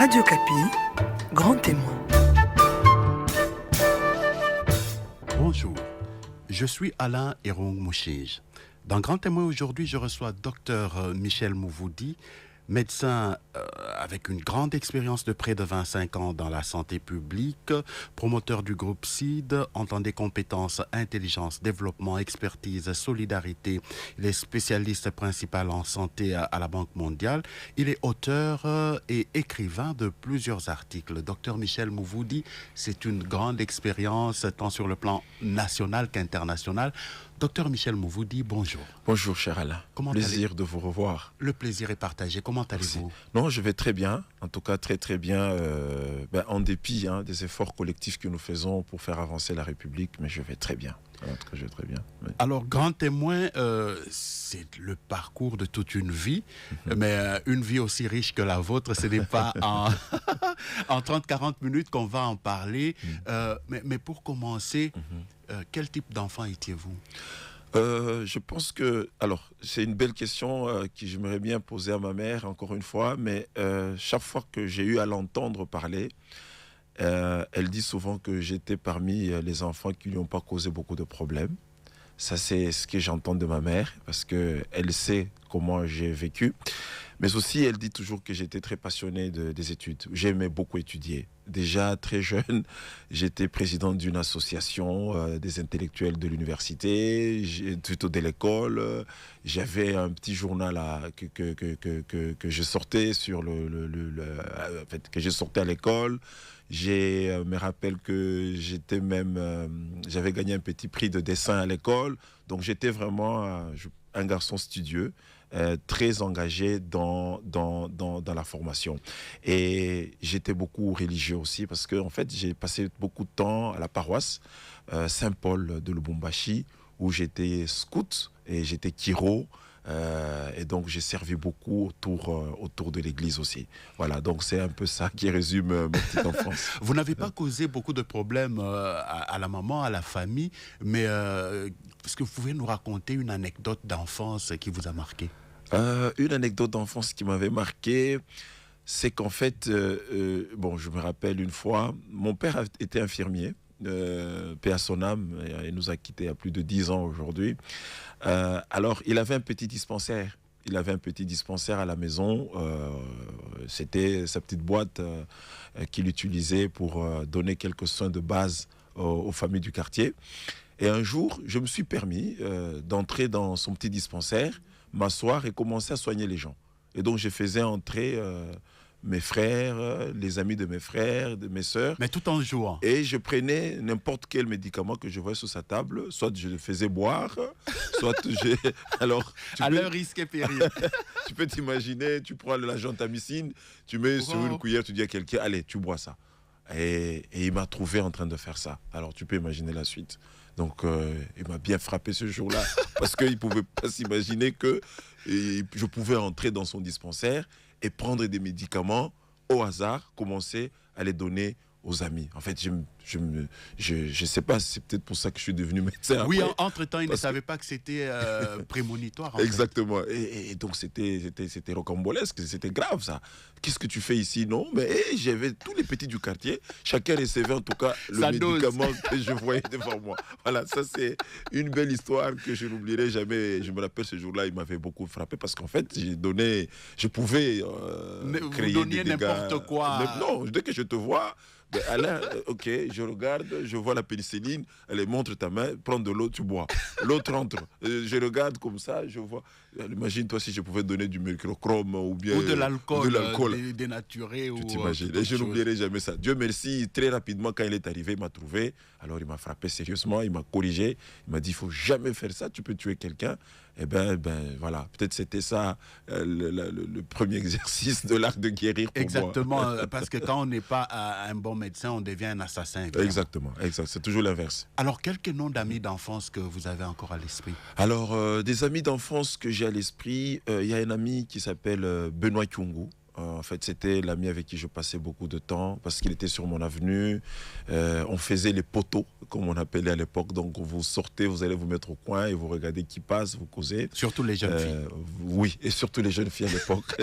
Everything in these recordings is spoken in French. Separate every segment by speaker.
Speaker 1: Radio Kapi, grand témoin.
Speaker 2: Bonjour, je suis Alain Erong Mouchige. Dans Grand Témoin aujourd'hui, je reçois Dr Michel Mouvoudi, médecin avec une grande expérience de près de 25 ans dans la santé publique, promoteur du groupe CID, entendez compétences, intelligence, développement, expertise, solidarité. Il est spécialiste principal en santé à la Banque mondiale. Il est auteur et écrivain de plusieurs articles. Dr Michel Mouvoudi, c'est une grande expérience tant sur le plan national qu'international. Docteur Michel Mouvoudi, bonjour.
Speaker 3: Bonjour, cher Alain. Plaisir de vous revoir.
Speaker 2: Le plaisir est partagé. Comment allez-vous?
Speaker 3: Non, je vais très bien. En tout cas, très très bien. En dépit des efforts collectifs que nous faisons pour faire avancer la République, mais je vais très bien. Je vais très bien. Oui.
Speaker 2: Alors, Grand Témoin, c'est le parcours de toute une vie, mais une vie aussi riche que la vôtre, ce n'est pas en 30-40 minutes qu'on va en parler. Mais pour commencer, quel type d'enfant étiez-vous?
Speaker 3: Je pense que, alors, c'est une belle question que j'aimerais bien poser à ma mère, encore une fois, mais chaque fois que j'ai eu à l'entendre parler, elle dit souvent que j'étais parmi les enfants qui ne lui ont pas causé beaucoup de problèmes. Ça, c'est ce que j'entends de ma mère, parce qu'elle sait comment j'ai vécu. Mais aussi, elle dit toujours que j'étais très passionné des études. J'aimais beaucoup étudier. Déjà très jeune, j'étais président d'une association des intellectuels de l'université, plutôt de l'école. J'avais un petit journal que je sortais que je sortais à l'école. Je me rappelle que j'avais gagné un petit prix de dessin à l'école. Donc j'étais vraiment un garçon studieux. Très engagé dans la formation. Et j'étais beaucoup religieux aussi parce que en fait, j'ai passé beaucoup de temps à la paroisse Saint-Paul de Lubumbashi où j'étais scout et j'étais kiro. Et donc j'ai servi beaucoup autour de l'église aussi. Voilà, donc c'est un peu ça qui résume ma petite enfance.
Speaker 2: Vous n'avez pas causé beaucoup de problèmes à la maman, à la famille, mais est-ce que vous pouvez nous raconter une anecdote d'enfance qui vous a marqué?
Speaker 3: Une anecdote d'enfance qui m'avait marqué, c'est qu'en fait, je me rappelle une fois, mon père était infirmier, paix à son âme, il nous a quittés il y a plus de 10 ans aujourd'hui. Alors, il avait un petit dispensaire. Il avait un petit dispensaire à la maison. C'était sa petite boîte qu'il utilisait pour donner quelques soins de base aux familles du quartier. Et un jour, je me suis permis d'entrer dans son petit dispensaire, m'asseoir et commencer à soigner les gens. Et donc, je faisais entrer mes frères, les amis de mes frères, de mes sœurs.
Speaker 2: Mais tout en jouant.
Speaker 3: Et je prenais n'importe quel médicament que je voyais sur sa table, soit je le faisais boire, soit j'ai... Alors,
Speaker 2: à leur risque et péril.
Speaker 3: Tu peux t'imaginer, tu prends la gentamicine, tu mets sur une cuillère, tu dis à quelqu'un, allez, tu bois ça. Et il m'a trouvé en train de faire ça. Alors, tu peux imaginer la suite. Donc, il m'a bien frappé ce jour-là parce qu'il ne pouvait pas s'imaginer que je pouvais entrer dans son dispensaire et prendre des médicaments au hasard, commencer à les donner aux amis. En fait, je sais pas, c'est peut-être pour ça que je suis devenu médecin.
Speaker 2: Oui,
Speaker 3: après,
Speaker 2: entre-temps, il ne savait pas que c'était prémonitoire.
Speaker 3: Exactement. Et donc, c'était rocambolesque, c'était grave, ça. Qu'est-ce que tu fais ici? Non, mais j'avais tous les petits du quartier. Chacun recevait en tout cas le médicament que je voyais devant moi. Voilà, ça, c'est une belle histoire que je n'oublierai jamais. Je me rappelle ce jour-là, il m'avait beaucoup frappé parce qu'en fait, je pouvais créer des dégâts.
Speaker 2: N'importe quoi.
Speaker 3: Non, dès que je te vois... Alain, ok, je regarde, je vois la pénicilline, elle montre ta main, prends de l'eau, tu bois. L'autre entre, je regarde comme ça, je vois. Imagine-toi si je pouvais donner du mercurochrome ou bien...
Speaker 2: Ou de l'alcool dénaturé.
Speaker 3: Tu t'imagines, et je n'oublierai jamais ça. Dieu merci, très rapidement, quand il est arrivé, il m'a trouvé. Alors il m'a frappé sérieusement, il m'a corrigé. Il m'a dit, il ne faut jamais faire ça, tu peux tuer quelqu'un. Eh ben voilà, peut-être c'était ça le premier exercice de l'art de guérir pour
Speaker 2: Exactement,
Speaker 3: moi.
Speaker 2: Exactement, parce que quand on n'est pas un bon médecin, on devient un assassin. Évidemment.
Speaker 3: Exactement, c'est toujours l'inverse.
Speaker 2: Alors, quelques noms d'amis d'enfance que vous avez encore à l'esprit?
Speaker 3: Alors, des amis d'enfance que j'ai à l'esprit, il y a un ami qui s'appelle Benoît Kyungu. En fait, c'était l'ami avec qui je passais beaucoup de temps parce qu'il était sur mon avenue. On faisait les poteaux, comme on appelait à l'époque. Donc, vous sortez, vous allez vous mettre au coin et vous regardez qui passe, vous causez.
Speaker 2: Surtout les jeunes filles.
Speaker 3: Oui, et surtout les jeunes filles à l'époque.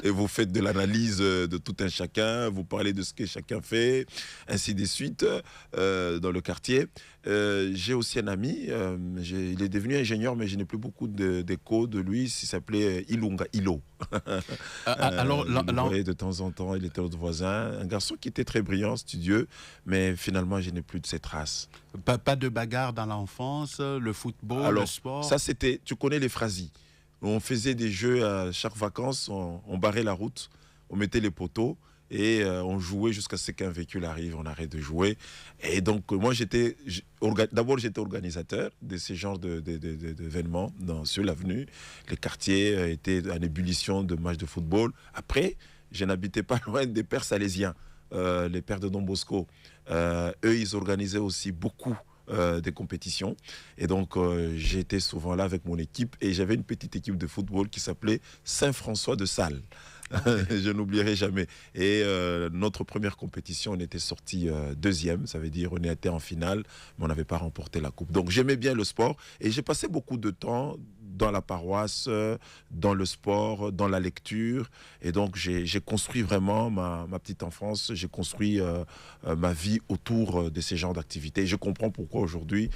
Speaker 3: Et vous faites de l'analyse de tout un chacun, vous parlez de ce que chacun fait, ainsi de suite, dans le quartier. J'ai aussi un ami, il est devenu ingénieur, mais je n'ai plus beaucoup d'écho de lui. Il s'appelait Ilunga Ilo.
Speaker 2: Alors,
Speaker 3: je le voyais de temps en temps, il était notre voisin. Un garçon qui était très brillant, studieux, mais finalement, je n'ai plus de ses traces.
Speaker 2: pas de bagarre dans l'enfance, le football,
Speaker 3: Alors,
Speaker 2: le sport.
Speaker 3: ça, c'était, tu connais les phrases. On faisait des jeux à chaque vacances, on barrait la route, on mettait les poteaux et on jouait jusqu'à ce qu'un véhicule arrive, on arrête de jouer. Et donc, moi, d'abord, j'étais organisateur de ces genres d'événements sur l'avenue. Les quartiers étaient en ébullition de matchs de football. Après, je n'habitais pas loin des pères salésiens, les pères de Don Bosco. Eux, ils organisaient aussi beaucoup des compétitions. Et donc, j'étais souvent là avec mon équipe et j'avais une petite équipe de football qui s'appelait Saint-François de Sales. Je n'oublierai jamais. Et notre première compétition, on était sorti deuxième, ça veut dire on était en finale, mais on n'avait pas remporté la coupe. Donc j'aimais bien le sport et j'ai passé beaucoup de temps dans la paroisse, dans le sport, dans la lecture. Et donc j'ai construit vraiment ma petite enfance, j'ai construit ma vie autour de ces genres d'activités. Et je comprends pourquoi aujourd'hui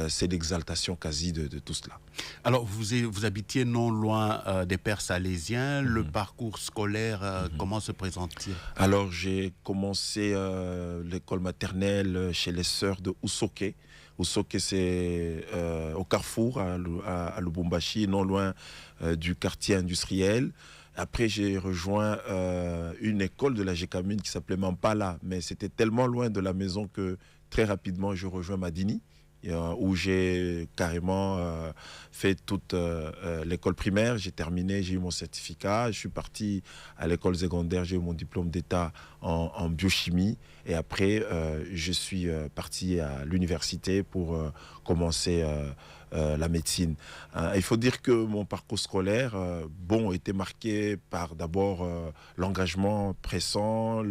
Speaker 3: c'est l'exaltation quasi de tout cela.
Speaker 2: Alors, vous habitiez non loin des pères salésiens. Le parcours scolaire, comment se présente-t-il?
Speaker 3: Alors, j'ai commencé l'école maternelle chez les sœurs de Ousoké. Ousoké, c'est au carrefour, à Lubumbashi, non loin du quartier industriel. Après, j'ai rejoint une école de la Gécamine qui s'appelait Mampala, mais c'était tellement loin de la maison que très rapidement, je rejoins Madini, où j'ai carrément fait toute l'école primaire. J'ai terminé, j'ai eu mon certificat. Je suis parti à l'école secondaire, j'ai eu mon diplôme d'État en biochimie. Et après, je suis parti à l'université pour commencer la médecine. Il faut dire que mon parcours scolaire, était marqué par d'abord l'engagement pressant,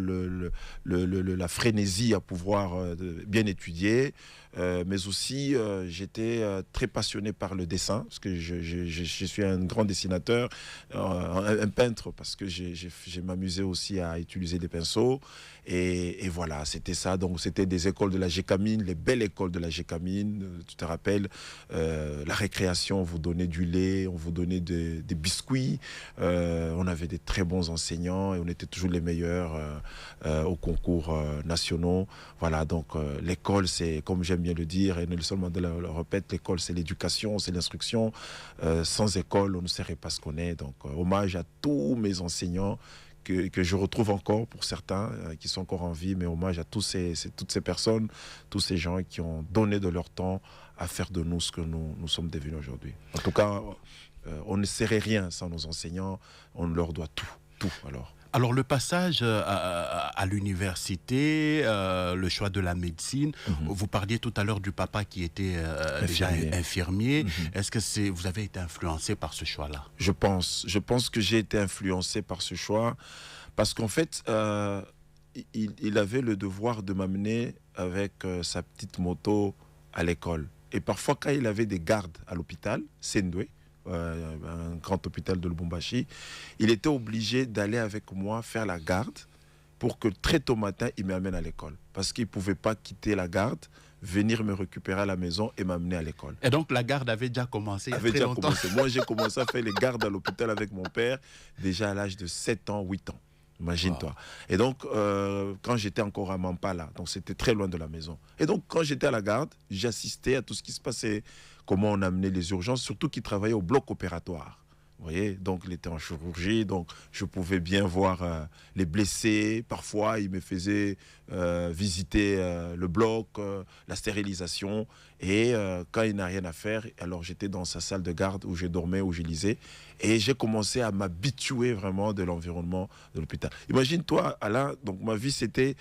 Speaker 3: la frénésie à pouvoir bien étudier, mais aussi j'étais très passionné par le dessin, parce que je suis un grand dessinateur, un peintre, parce que j'ai m'amusé aussi à utiliser des pinceaux. Et voilà, c'était ça. Donc, c'était des écoles de la Gécamine, les belles écoles de la Gécamine. Tu te rappelles, la récréation, on vous donnait du lait, on vous donnait des biscuits. On avait des très bons enseignants et on était toujours les meilleurs aux concours nationaux. Voilà, donc l'école, c'est, comme j'aime bien le dire, et Nelson Mandela le répète, l'école, c'est l'éducation, c'est l'instruction. Sans école, on ne saurait pas ce qu'on est. Donc, hommage à tous mes enseignants que je retrouve encore pour certains qui sont encore en vie, mais hommage à toutes ces personnes, tous ces gens qui ont donné de leur temps à faire de nous ce que nous sommes devenus aujourd'hui. En tout cas, on ne serait rien sans nos enseignants, on leur doit tout alors.
Speaker 2: Alors, le passage à l'université, le choix de la médecine, vous parliez tout à l'heure du papa qui était déjà infirmier. Est-ce que vous avez été influencé par ce choix-là?
Speaker 3: Je pense que j'ai été influencé par ce choix parce qu'en fait, il avait le devoir de m'amener avec sa petite moto à l'école. Et parfois, quand il avait des gardes à l'hôpital, Sendwe, un grand hôpital de Lubumbashi, il était obligé d'aller avec moi faire la garde pour que très tôt matin, il m'amène à l'école. Parce qu'il ne pouvait pas quitter la garde, venir me récupérer à la maison et m'amener à l'école.
Speaker 2: Et donc la garde avait déjà commencé il y a très longtemps.
Speaker 3: Moi, j'ai commencé à faire les gardes à l'hôpital avec mon père déjà à l'âge de 7 ans, 8 ans. Imagine-toi. Wow. Et donc, quand j'étais encore à Mampala, donc c'était très loin de la maison. Et donc, quand j'étais à la garde, j'assistais à tout ce qui se passait, comment on amenait les urgences, surtout qu'il travaillait au bloc opératoire. Vous voyez, donc il était en chirurgie, donc je pouvais bien voir les blessés. Parfois, il me faisait visiter le bloc, la stérilisation. Et quand il n'a rien à faire, alors j'étais dans sa salle de garde où je dormais, où je lisais. Et j'ai commencé à m'habituer vraiment de l'environnement de l'hôpital. Imagine-toi, Alain, donc ma vie c'était,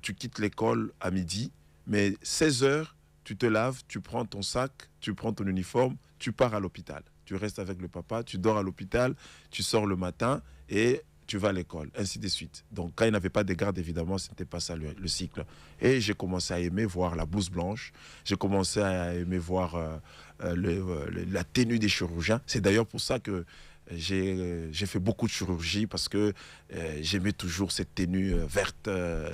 Speaker 3: tu quittes l'école à midi, mais 16 heures, tu te laves, tu prends ton sac, tu prends ton uniforme, tu pars à l'hôpital. Tu restes avec le papa, tu dors à l'hôpital, tu sors le matin et tu vas à l'école, ainsi de suite. Donc, quand il n'y avait pas de garde, évidemment, ce n'était pas ça le cycle. Et j'ai commencé à aimer voir la blouse blanche. J'ai commencé à aimer voir la tenue des chirurgiens. C'est d'ailleurs pour ça que j'ai fait beaucoup de chirurgie parce que j'aimais toujours cette tenue verte.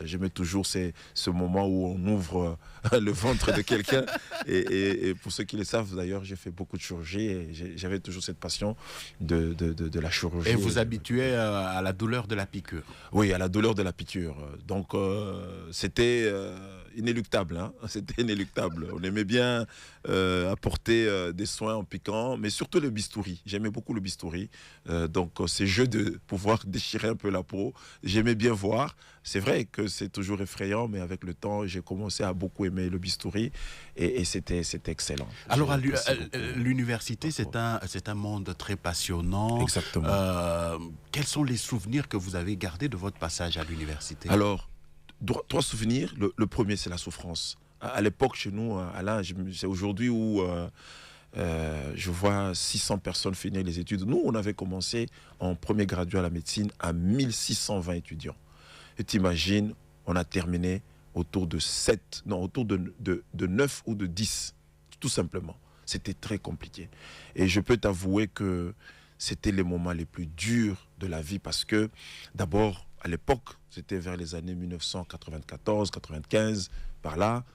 Speaker 3: J'aimais toujours ce moment où on ouvre le ventre de quelqu'un. Et pour ceux qui le savent, d'ailleurs, j'ai fait beaucoup de chirurgie et j'avais toujours cette passion de la chirurgie.
Speaker 2: Et vous habituez à la douleur de la piqûre?
Speaker 3: Oui, à la douleur de la piqûre. Donc, c'était inéluctable. Hein. C'était inéluctable. On aimait bien apporter des soins en piquant, mais surtout le bistouri. J'aimais beaucoup le bistouri. Donc, ces jeux de pouvoir déchirer un peu la peau, j'aimais bien voir. C'est vrai que c'est toujours effrayant, mais avec le temps, j'ai commencé à beaucoup aimer le bistouri et c'était excellent.
Speaker 2: Alors, à l'université, c'est un monde très passionnant.
Speaker 3: Exactement.
Speaker 2: Quels sont les souvenirs que vous avez gardés de votre passage à l'université?
Speaker 3: Alors, trois souvenirs. Le premier, c'est la souffrance. À l'époque, chez nous, Alain, c'est aujourd'hui où je vois 600 personnes finir les études. Nous, on avait commencé en premier graduat à la médecine à 1620 étudiants. Et t'imagines, on a terminé autour de 9 ou de 10, tout simplement. C'était très compliqué. Et je peux t'avouer que c'était les moments les plus durs de la vie parce que, d'abord, à l'époque, c'était vers les années 1994, 95, par là,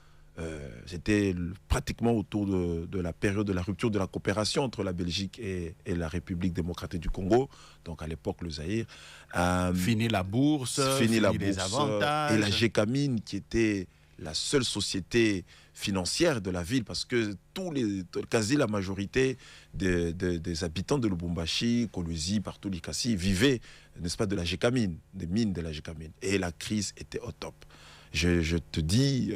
Speaker 3: c'était pratiquement autour de la période de la rupture de la coopération entre la Belgique et la République démocratique du Congo, donc à l'époque le Zaïre.
Speaker 2: Fini la bourse,
Speaker 3: fini la
Speaker 2: les
Speaker 3: bourse
Speaker 2: avantages.
Speaker 3: et la Gécamine qui était la seule société financière de la ville parce que quasi la majorité des habitants de Lubumbashi, Kolwezi, partout Likasi vivaient, n'est-ce pas, de la Gécamine, des mines de la Gécamine. Et la crise était au top. Je te dis,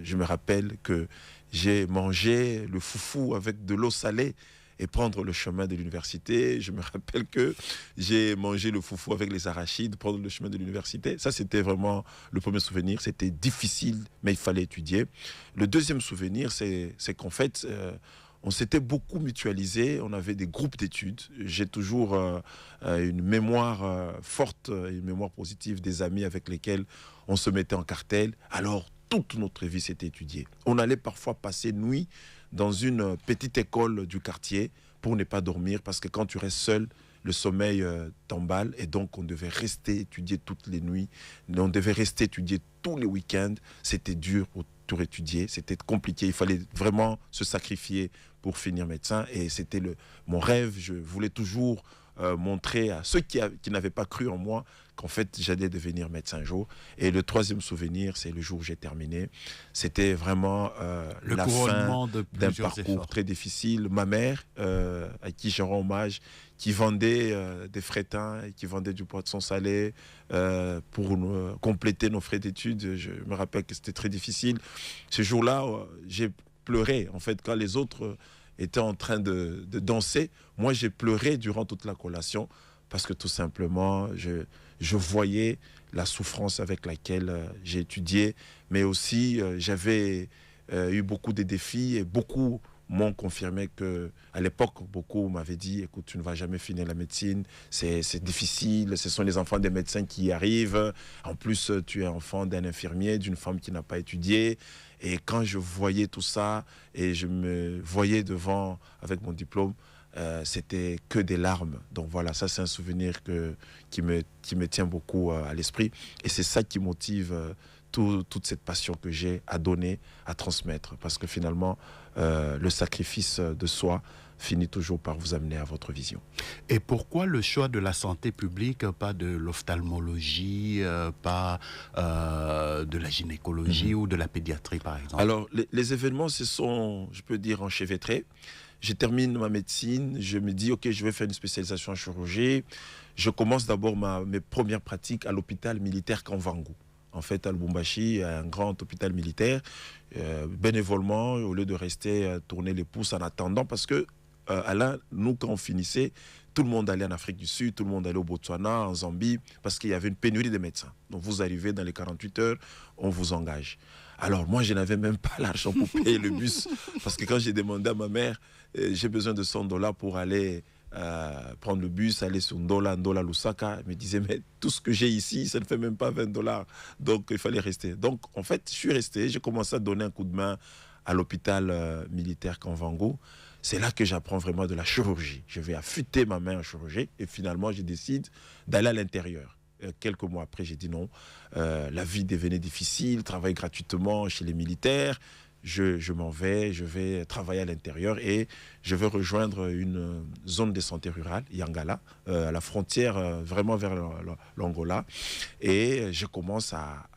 Speaker 3: je me rappelle que j'ai mangé le foufou avec de l'eau salée et prendre le chemin de l'université. Je me rappelle que j'ai mangé le foufou avec les arachides, prendre le chemin de l'université. Ça, c'était vraiment le premier souvenir. C'était difficile, mais il fallait étudier. Le deuxième souvenir, c'est qu'en fait, on s'était beaucoup mutualisé. On avait des groupes d'études. J'ai toujours une mémoire forte, une mémoire positive des amis avec lesquels on se mettait en cartel. Alors, toute notre vie s'était étudiée. On allait parfois passer nuit dans une petite école du quartier pour ne pas dormir parce que quand tu restes seul, le sommeil t'emballe et donc on devait rester étudier toutes les nuits. On devait rester étudier tous les week-ends. C'était dur pour tout étudier, c'était compliqué. Il fallait vraiment se sacrifier pour finir médecin et c'était mon rêve. Je voulais toujours montrer à ceux qui n'avaient pas cru en moi qu'en fait j'allais devenir médecin un jour. Et le troisième souvenir, c'est le jour où j'ai terminé. C'était vraiment la fin d'un parcours très difficile. Ma mère, à qui je rends hommage, qui vendait des frétins et qui vendait du poisson salé pour compléter nos frais d'études. Je me rappelle que c'était très difficile. Ce jour-là, j'ai pleuré. En fait, quand les autres étaient en train de danser, moi j'ai pleuré durant toute la collation parce que tout simplement, je voyais la souffrance avec laquelle j'ai étudié, mais aussi j'avais eu beaucoup de défis et beaucoup m'ont confirmé que, à l'époque, beaucoup m'avaient dit, écoute, tu ne vas jamais finir la médecine, c'est difficile, ce sont les enfants des médecins qui y arrivent, en plus tu es enfant d'un infirmier, d'une femme qui n'a pas étudié, et quand je voyais tout ça, et je me voyais devant, avec mon diplôme, c'était que des larmes. Donc voilà, ça c'est un souvenir qui me tient beaucoup à l'esprit, et c'est ça qui motive toute cette passion que j'ai à donner, à transmettre, parce que finalement, le sacrifice de soi finit toujours par vous amener à votre vision.
Speaker 2: Et pourquoi le choix de la santé publique, pas de l'ophtalmologie, pas de la gynécologie ou de la pédiatrie, par exemple?
Speaker 3: Alors, les événements se sont, je peux dire, enchevêtrés. Je termine ma médecine, je me dis, OK, je vais faire une spécialisation en chirurgie. Je commence d'abord mes premières pratiques à l'hôpital militaire Kanvangu. En fait, à Lubumbashi, un grand hôpital militaire, bénévolement, au lieu de rester tourner les pouces en attendant, parce que, Alain, nous, quand on finissait, tout le monde allait en Afrique du Sud, tout le monde allait au Botswana, en Zambie, parce qu'il y avait une pénurie de médecins. Donc, vous arrivez dans les 48 heures, on vous engage. Alors, moi, je n'avais même pas l'argent pour payer le bus, parce que quand j'ai demandé à ma mère, j'ai besoin de $100 pour aller prendre le bus, aller sur Ndola, Lusaka. Il me disait, mais tout ce que j'ai ici, ça ne fait même pas $20. Donc, il fallait rester. Donc, en fait, je suis resté. J'ai commencé à donner un coup de main à l'hôpital militaire Kanvango. C'est là que j'apprends vraiment de la chirurgie. Je vais affûter ma main en chirurgie et finalement, je décide d'aller à l'intérieur. Quelques mois après, j'ai dit non. La vie devenait difficile, travailler gratuitement chez les militaires. Je m'en vais, je vais travailler à l'intérieur et je vais rejoindre une zone de santé rurale, Yangala, à la frontière vraiment vers l'Angola. Et je commence à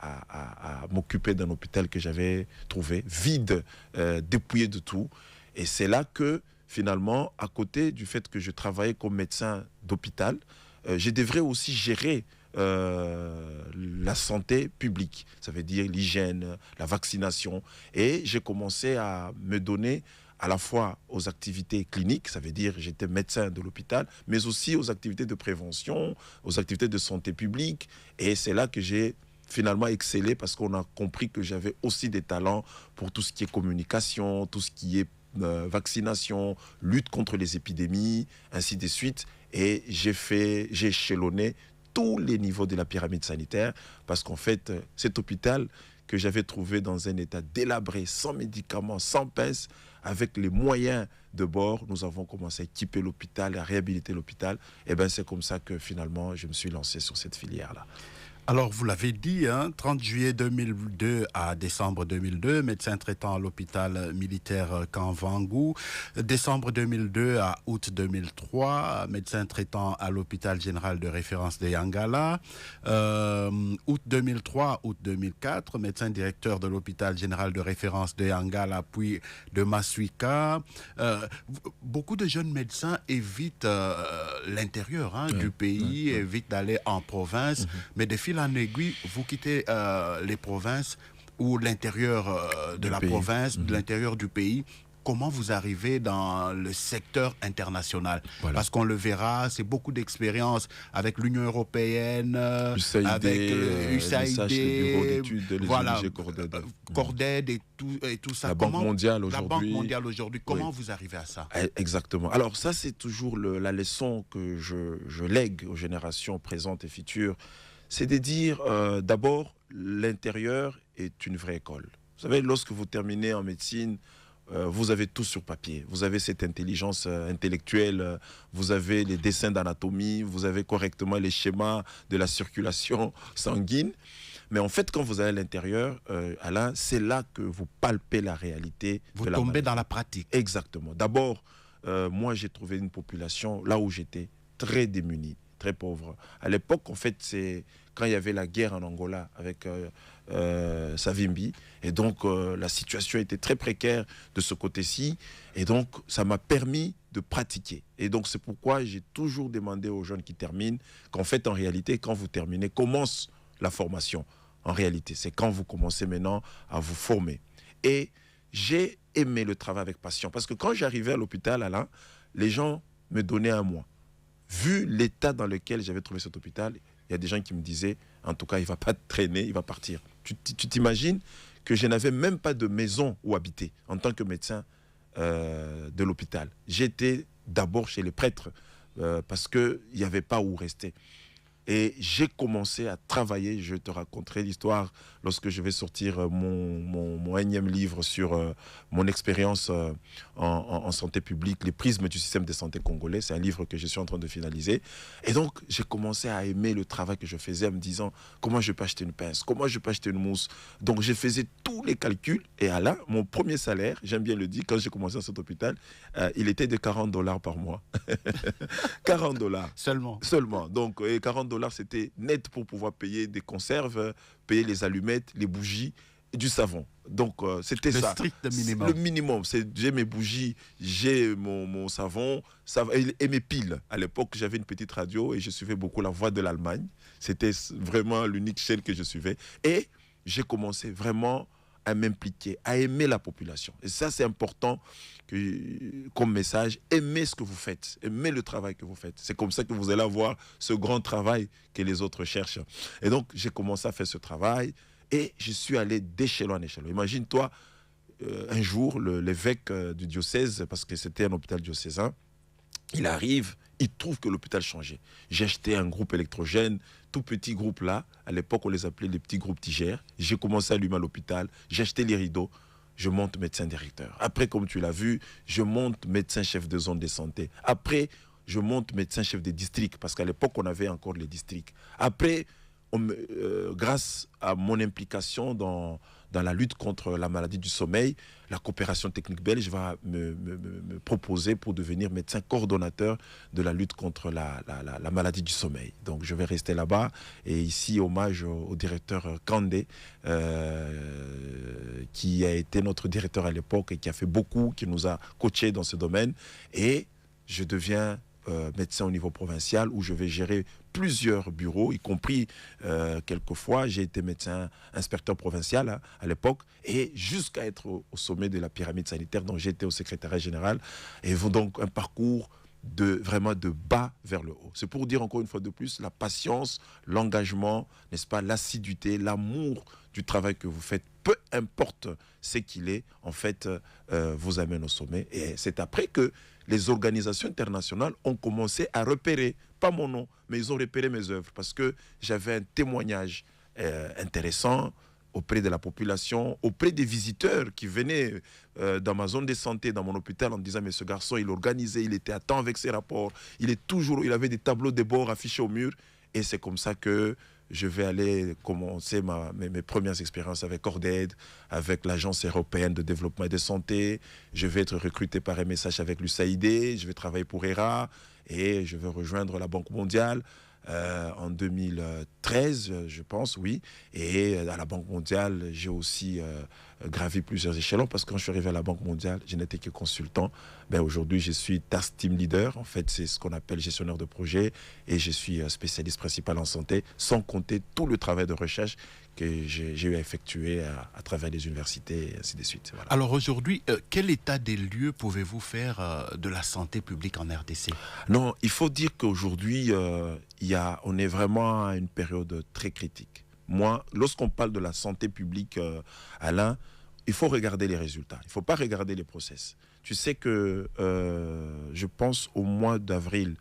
Speaker 3: m'occuper d'un hôpital que j'avais trouvé vide, dépouillé de tout. Et c'est là que, finalement, à côté du fait que je travaillais comme médecin d'hôpital, je devrais aussi gérer la santé publique. Ça veut dire l'hygiène, la vaccination. Et j'ai commencé à me donner à la fois aux activités cliniques, ça veut dire j'étais médecin de l'hôpital, mais aussi aux activités de prévention, aux activités de santé publique. Et c'est là que j'ai finalement excellé parce qu'on a compris que j'avais aussi des talents pour tout ce qui est communication, tout ce qui est vaccination, lutte contre les épidémies, ainsi de suite. Et j'ai échelonné tous les niveaux de la pyramide sanitaire parce qu'en fait, cet hôpital que j'avais trouvé dans un état délabré, sans médicaments, sans pinces, avec les moyens de bord, nous avons commencé à équiper l'hôpital, à réhabiliter l'hôpital. Et bien, c'est comme ça que finalement, je me suis lancé sur cette filière-là.
Speaker 2: Alors, vous l'avez dit, 30 juillet 2002 à décembre 2002, médecin traitant à l'hôpital militaire Kanvango. Décembre 2002 à août 2003, médecin traitant à l'hôpital général de référence de Yangala. Août 2003, août 2004, médecin directeur de l'hôpital général de référence de Yangala, puis de Masuika. Beaucoup de jeunes médecins évitent l'intérieur du pays, évitent d'aller en province, mais de fil en aiguille, vous quittez les provinces ou l'intérieur de la province, de l'intérieur du pays. Comment vous arrivez dans le secteur international? Voilà. Parce qu'on le verra, c'est beaucoup d'expérience avec l'Union européenne,
Speaker 3: USAID,
Speaker 2: avec USAID,
Speaker 3: le bureau d'études de
Speaker 2: voilà,
Speaker 3: Corded
Speaker 2: et tout ça.
Speaker 3: La Banque mondiale aujourd'hui.
Speaker 2: La Banque mondiale aujourd'hui. Comment vous arrivez à ça?
Speaker 3: Exactement. Alors ça, c'est toujours la leçon que je lègue aux générations présentes et futures. C'est de dire, d'abord, l'intérieur est une vraie école. Vous savez, lorsque vous terminez en médecine, vous avez tout sur papier. Vous avez cette intelligence intellectuelle, vous avez les dessins d'anatomie, vous avez correctement les schémas de la circulation sanguine. Mais en fait, quand vous allez à l'intérieur, Alain, c'est là que vous palpez la réalité.
Speaker 2: Vous tombez dans la pratique.
Speaker 3: Exactement. D'abord, moi, j'ai trouvé une population, là où j'étais, très démunie, très pauvre. À l'époque, en fait, c'est quand il y avait la guerre en Angola avec Savimbi. Et donc, la situation était très précaire de ce côté-ci. Et donc, ça m'a permis de pratiquer. Et donc, c'est pourquoi j'ai toujours demandé aux jeunes qui terminent qu'en fait, en réalité, quand vous terminez, commence la formation. En réalité, c'est quand vous commencez maintenant à vous former. Et j'ai aimé le travail avec passion. Parce que quand j'arrivais à l'hôpital, Alain, les gens me donnaient un mois. Vu l'état dans lequel j'avais trouvé cet hôpital, il y a des gens qui me disaient, en tout cas, il ne va pas traîner, il va partir. Tu t'imagines que je n'avais même pas de maison où habiter en tant que médecin de l'hôpital. J'étais d'abord chez les prêtres parce qu'il n'y avait pas où rester. Et j'ai commencé à travailler, je te raconterai l'histoire lorsque je vais sortir mon énième livre sur mon expérience en santé publique, les prismes du système de santé congolais. C'est un livre que je suis en train de finaliser. Et donc, j'ai commencé à aimer le travail que je faisais en me disant comment je peux acheter une pince, comment je peux acheter une mousse. Donc, je faisais tous les calculs. Et là, mon premier salaire, j'aime bien le dire, quand j'ai commencé à cet hôpital, il était de $40 par mois. $40. Seulement. Donc, et $40, c'était net pour pouvoir payer des conserves, payer les allumettes, les bougies et du savon. Donc, c'était ça.
Speaker 2: Le strict minimum.
Speaker 3: Le minimum. J'ai mes bougies, j'ai mon savon et mes piles. À l'époque, j'avais une petite radio et je suivais beaucoup La Voix de l'Allemagne. C'était vraiment l'unique chaîne que je suivais. Et j'ai commencé vraiment à m'impliquer, à aimer la population. Et ça, c'est important comme message. Aimez ce que vous faites. Aimez le travail que vous faites. C'est comme ça que vous allez avoir ce grand travail que les autres cherchent. Et donc, j'ai commencé à faire ce travail et je suis allé d'échelon en échelon. Imagine-toi, un jour, l'évêque du diocèse, parce que c'était un hôpital diocésain, il arrive il trouve que l'hôpital changeait. J'ai acheté un groupe électrogène, tout petit groupe là. À l'époque, on les appelait les petits groupes tigères. J'ai commencé à allumer à l'hôpital. J'ai acheté les rideaux. Je monte médecin directeur. Après, comme tu l'as vu, je monte médecin chef de zone de santé. Après, je monte médecin chef des districts, parce qu'à l'époque, on avait encore les districts. Après, grâce à mon implication dans la lutte contre la maladie du sommeil, la coopération technique belge va me proposer pour devenir médecin coordonnateur de la lutte contre la maladie du sommeil. Donc je vais rester là-bas. Et ici, hommage au directeur Kandé, qui a été notre directeur à l'époque et qui a fait beaucoup, qui nous a coachés dans ce domaine. Et je deviens médecin au niveau provincial, où je vais gérer plusieurs bureaux, y compris quelquefois, j'ai été médecin inspecteur provincial à l'époque, et jusqu'à être au sommet de la pyramide sanitaire, dont j'étais au secrétariat général, et donc un parcours vraiment de bas vers le haut. C'est pour dire encore une fois de plus, la patience, l'engagement, n'est-ce pas, l'assiduité, l'amour du travail que vous faites, peu importe ce qu'il est, en fait, vous amène au sommet. Et c'est après que les organisations internationales ont commencé à repérer, pas mon nom, mais ils ont repéré mes œuvres, parce que j'avais un témoignage intéressant auprès de la population, auprès des visiteurs qui venaient dans ma zone de santé, dans mon hôpital, en disant, mais ce garçon, il organisait, il était à temps avec ses rapports, il avait des tableaux de bord affichés au mur, et c'est comme ça que je vais aller commencer mes premières expériences avec Orded, avec l'Agence européenne de développement et de santé. Je vais être recruté par MSH avec l'USAID, je vais travailler pour ERA et je vais rejoindre la Banque mondiale en 2013, je pense, oui. Et à la Banque mondiale, j'ai aussi gravi plusieurs échelons, parce que quand je suis arrivé à la Banque mondiale, je n'étais que consultant. Ben, aujourd'hui, je suis Task Team Leader. En fait, c'est ce qu'on appelle gestionnaire de projet, et je suis spécialiste principal en santé, sans compter tout le travail de recherche que j'ai eu à effectuer à travers les universités, et ainsi de suite. Voilà.
Speaker 2: Alors aujourd'hui, quel état des lieux pouvez-vous faire de la santé publique en RDC?
Speaker 3: Non, il faut dire qu'aujourd'hui, on est vraiment à une période très critique. Moi, lorsqu'on parle de la santé publique, Alain, il faut regarder les résultats. Il ne faut pas regarder les process. Tu sais que, je pense, au mois d'avril,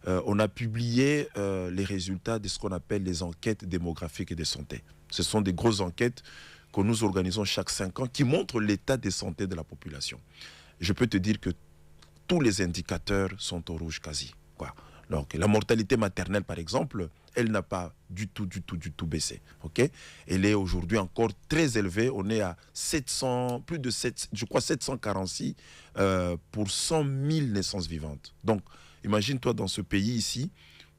Speaker 3: on a publié les résultats de ce qu'on appelle les enquêtes démographiques et de santé. Ce sont des grosses enquêtes que nous organisons chaque 5 ans qui montrent l'état de santé de la population. Je peux te dire que tous les indicateurs sont au rouge quasi, quoi. Donc, la mortalité maternelle, par exemple, elle n'a pas du tout baissé. Okay? Elle est aujourd'hui encore très élevée. On est à 700, plus de 7, je crois 746 pour 100 000 naissances vivantes. Donc, imagine-toi dans ce pays ici,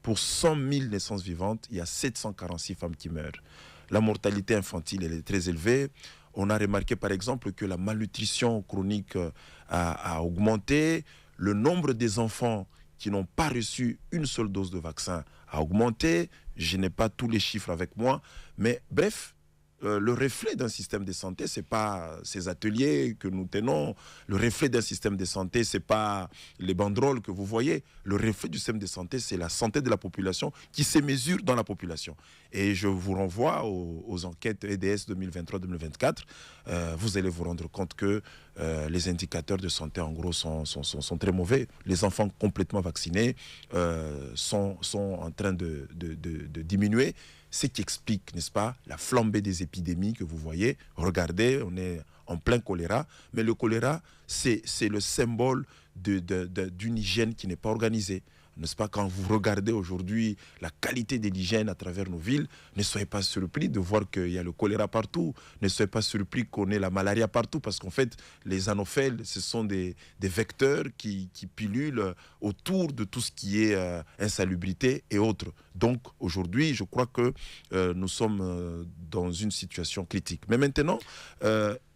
Speaker 3: pour 100 000 naissances vivantes, il y a 746 femmes qui meurent. La mortalité infantile, elle est très élevée. On a remarqué, par exemple, que la malnutrition chronique a augmenté. Le nombre des enfants qui n'ont pas reçu une seule dose de vaccin a augmenté. Je n'ai pas tous les chiffres avec moi, mais bref, le reflet d'un système de santé, ce n'est pas ces ateliers que nous tenons. Le reflet d'un système de santé, ce n'est pas les banderoles que vous voyez. Le reflet du système de santé, c'est la santé de la population qui se mesure dans la population. Et je vous renvoie aux enquêtes EDS 2023-2024. Vous allez vous rendre compte que les indicateurs de santé, en gros, sont très mauvais. Les enfants complètement vaccinés sont en train de diminuer. Ce qui explique, n'est-ce pas, la flambée des épidémies que vous voyez. Regardez, on est en plein choléra. Mais le choléra, c'est le symbole d'une hygiène qui n'est pas organisée. N'est-ce pas, quand vous regardez aujourd'hui la qualité de l'hygiène à travers nos villes, ne soyez pas surpris de voir qu'il y a le choléra partout. Ne soyez pas surpris qu'on ait la malaria partout, parce qu'en fait, les anophèles, ce sont des vecteurs qui pullulent autour de tout ce qui est insalubrité et autres. Donc, aujourd'hui, je crois que nous sommes dans une situation critique. Mais maintenant,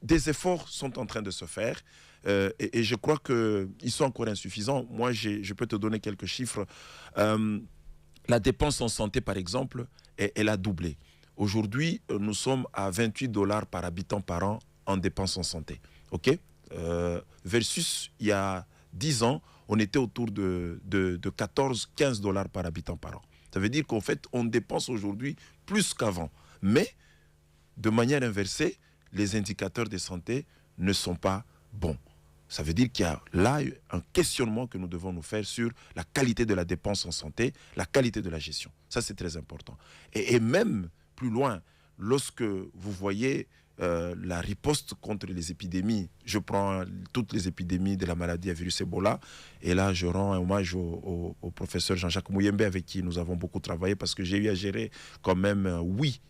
Speaker 3: des efforts sont en train de se faire. Et je crois qu'ils sont encore insuffisants. Moi, je peux te donner quelques chiffres. La dépense en santé, par exemple, elle a doublé. Aujourd'hui, nous sommes à 28 $ par habitant par an en dépenses en santé. Okay? Versus, il y a 10 ans, on était autour de 14-15 $ par habitant par an. Ça veut dire qu'en fait, on dépense aujourd'hui plus qu'avant. Mais, de manière inversée, les indicateurs de santé ne sont pas bons. Ça veut dire qu'il y a là un questionnement que nous devons nous faire sur la qualité de la dépense en santé, la qualité de la gestion. Ça, c'est très important. Et même plus loin, lorsque vous voyez la riposte contre les épidémies, je prends toutes les épidémies de la maladie à virus Ebola, et là, je rends un hommage au professeur Jean-Jacques Mouyembe, avec qui nous avons beaucoup travaillé, parce que j'ai eu à gérer quand même 8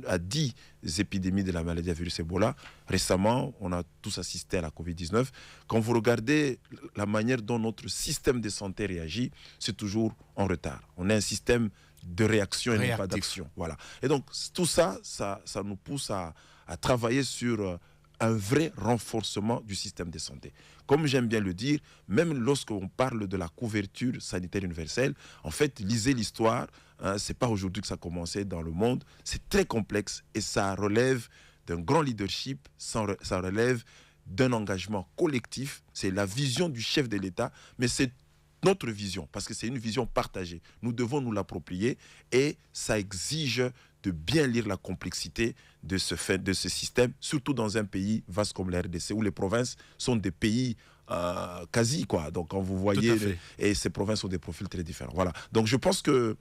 Speaker 3: à 10 épidémies de la maladie à virus Ebola. Récemment, on a tous assisté à la Covid-19. Quand vous regardez la manière dont notre système de santé réagit, c'est toujours en retard. On a un système de réaction et non pas d'action. Voilà. Et donc, tout ça, ça nous pousse à travailler sur un vrai renforcement du système de santé. Comme j'aime bien le dire, même lorsqu'on parle de la couverture sanitaire universelle, en fait, lisez l'histoire, hein, c'est pas aujourd'hui que ça a commencé dans le monde, c'est très complexe et ça relève d'un grand leadership, ça relève d'un engagement collectif, c'est la vision du chef de l'État, mais c'est notre vision, parce que c'est une vision partagée. Nous devons nous l'approprier et ça exige de bien lire la complexité de ce système, surtout dans un pays vaste comme la RDC, où les provinces sont des pays quasi, quoi. Donc, quand vous voyez, et ces provinces ont des profils très différents. Voilà. Donc, je pense que,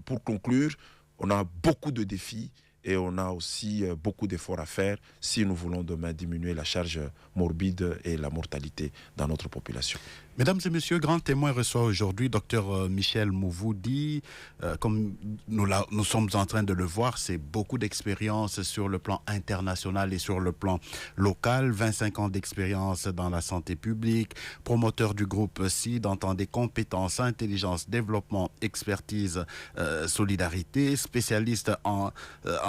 Speaker 3: pour conclure, on a beaucoup de défis et on a aussi beaucoup d'efforts à faire si nous voulons demain diminuer la charge morbide et la mortalité dans notre population.
Speaker 2: Mesdames et messieurs, Grand Témoin reçoit aujourd'hui Dr Michel Mouvoudi. Comme nous sommes en train de le voir, c'est beaucoup d'expérience sur le plan international et sur le plan local. 25 ans d'expérience dans la santé publique, promoteur du groupe CID, entendez compétences, intelligence, développement, expertise, solidarité, spécialiste en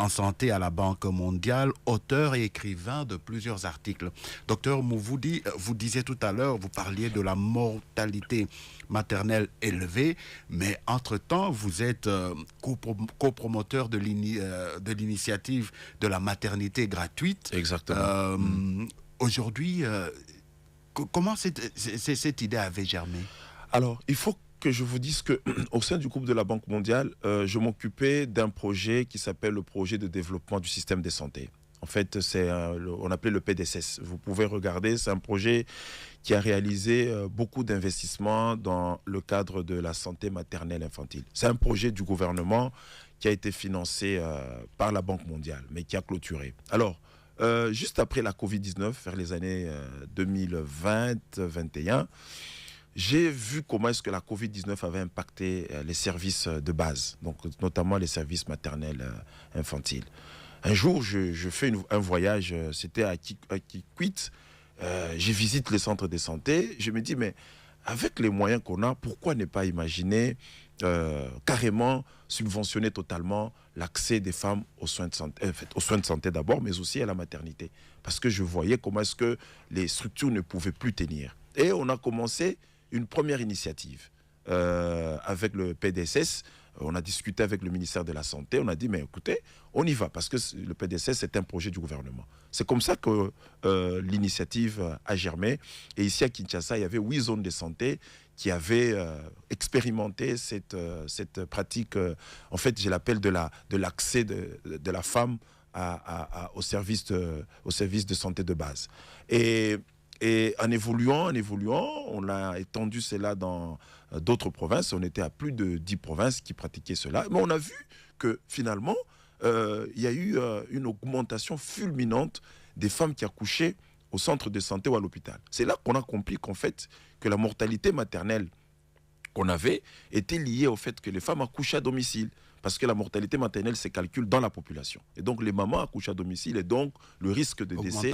Speaker 2: santé à la Banque mondiale, auteur et écrivain de plusieurs articles. Docteur Mouvoudi, vous disiez tout à l'heure, vous parliez de la mortalité maternelle élevée, mais entre-temps, vous êtes copromoteur de l'initiative de la maternité gratuite.
Speaker 3: Exactement.
Speaker 2: Aujourd'hui, comment cette idée avait germé?
Speaker 3: Alors, il faut que je vous dise qu'au sein du groupe de la Banque mondiale, je m'occupais d'un projet qui s'appelle le projet de développement du système de santé. En fait, on appelait le PDSS. Vous pouvez regarder, c'est un projet qui a réalisé beaucoup d'investissements dans le cadre de la santé maternelle infantile. C'est un projet du gouvernement qui a été financé par la Banque mondiale, mais qui a clôturé. Alors, juste après la Covid-19, vers les années 2020-2021, j'ai vu comment est-ce que la Covid-19 avait impacté les services de base, donc notamment les services maternels infantiles. Un jour, je fais un voyage, c'était à Kikwit, je visite les centres de santé, je me dis, mais avec les moyens qu'on a, pourquoi ne pas imaginer carrément subventionner totalement l'accès des femmes aux soins de santé, aux soins de santé d'abord, mais aussi à la maternité. Parce que je voyais comment est-ce que les structures ne pouvaient plus tenir. Et on a commencé une première initiative avec le PDSS. On a discuté avec le ministère de la Santé, on a dit, mais écoutez, on y va, parce que le PDSS, c'est un projet du gouvernement. C'est comme ça que l'initiative a germé. Et ici à Kinshasa, il y avait 8 zones de santé qui avaient expérimenté cette pratique, en fait, je l'appelle de l'accès de la femme au service de santé de base. Et en évoluant, on a étendu cela dans d'autres provinces. On était à plus de 10 provinces qui pratiquaient cela. Mais on a vu que finalement, il y a eu une augmentation fulminante des femmes qui accouchaient au centre de santé ou à l'hôpital. C'est là qu'on a compris qu'en fait, que la mortalité maternelle qu'on avait était liée au fait que les femmes accouchaient à domicile. Parce que la mortalité maternelle se calcule dans la population. Et donc, les mamans accouchent à domicile et donc, le risque de décès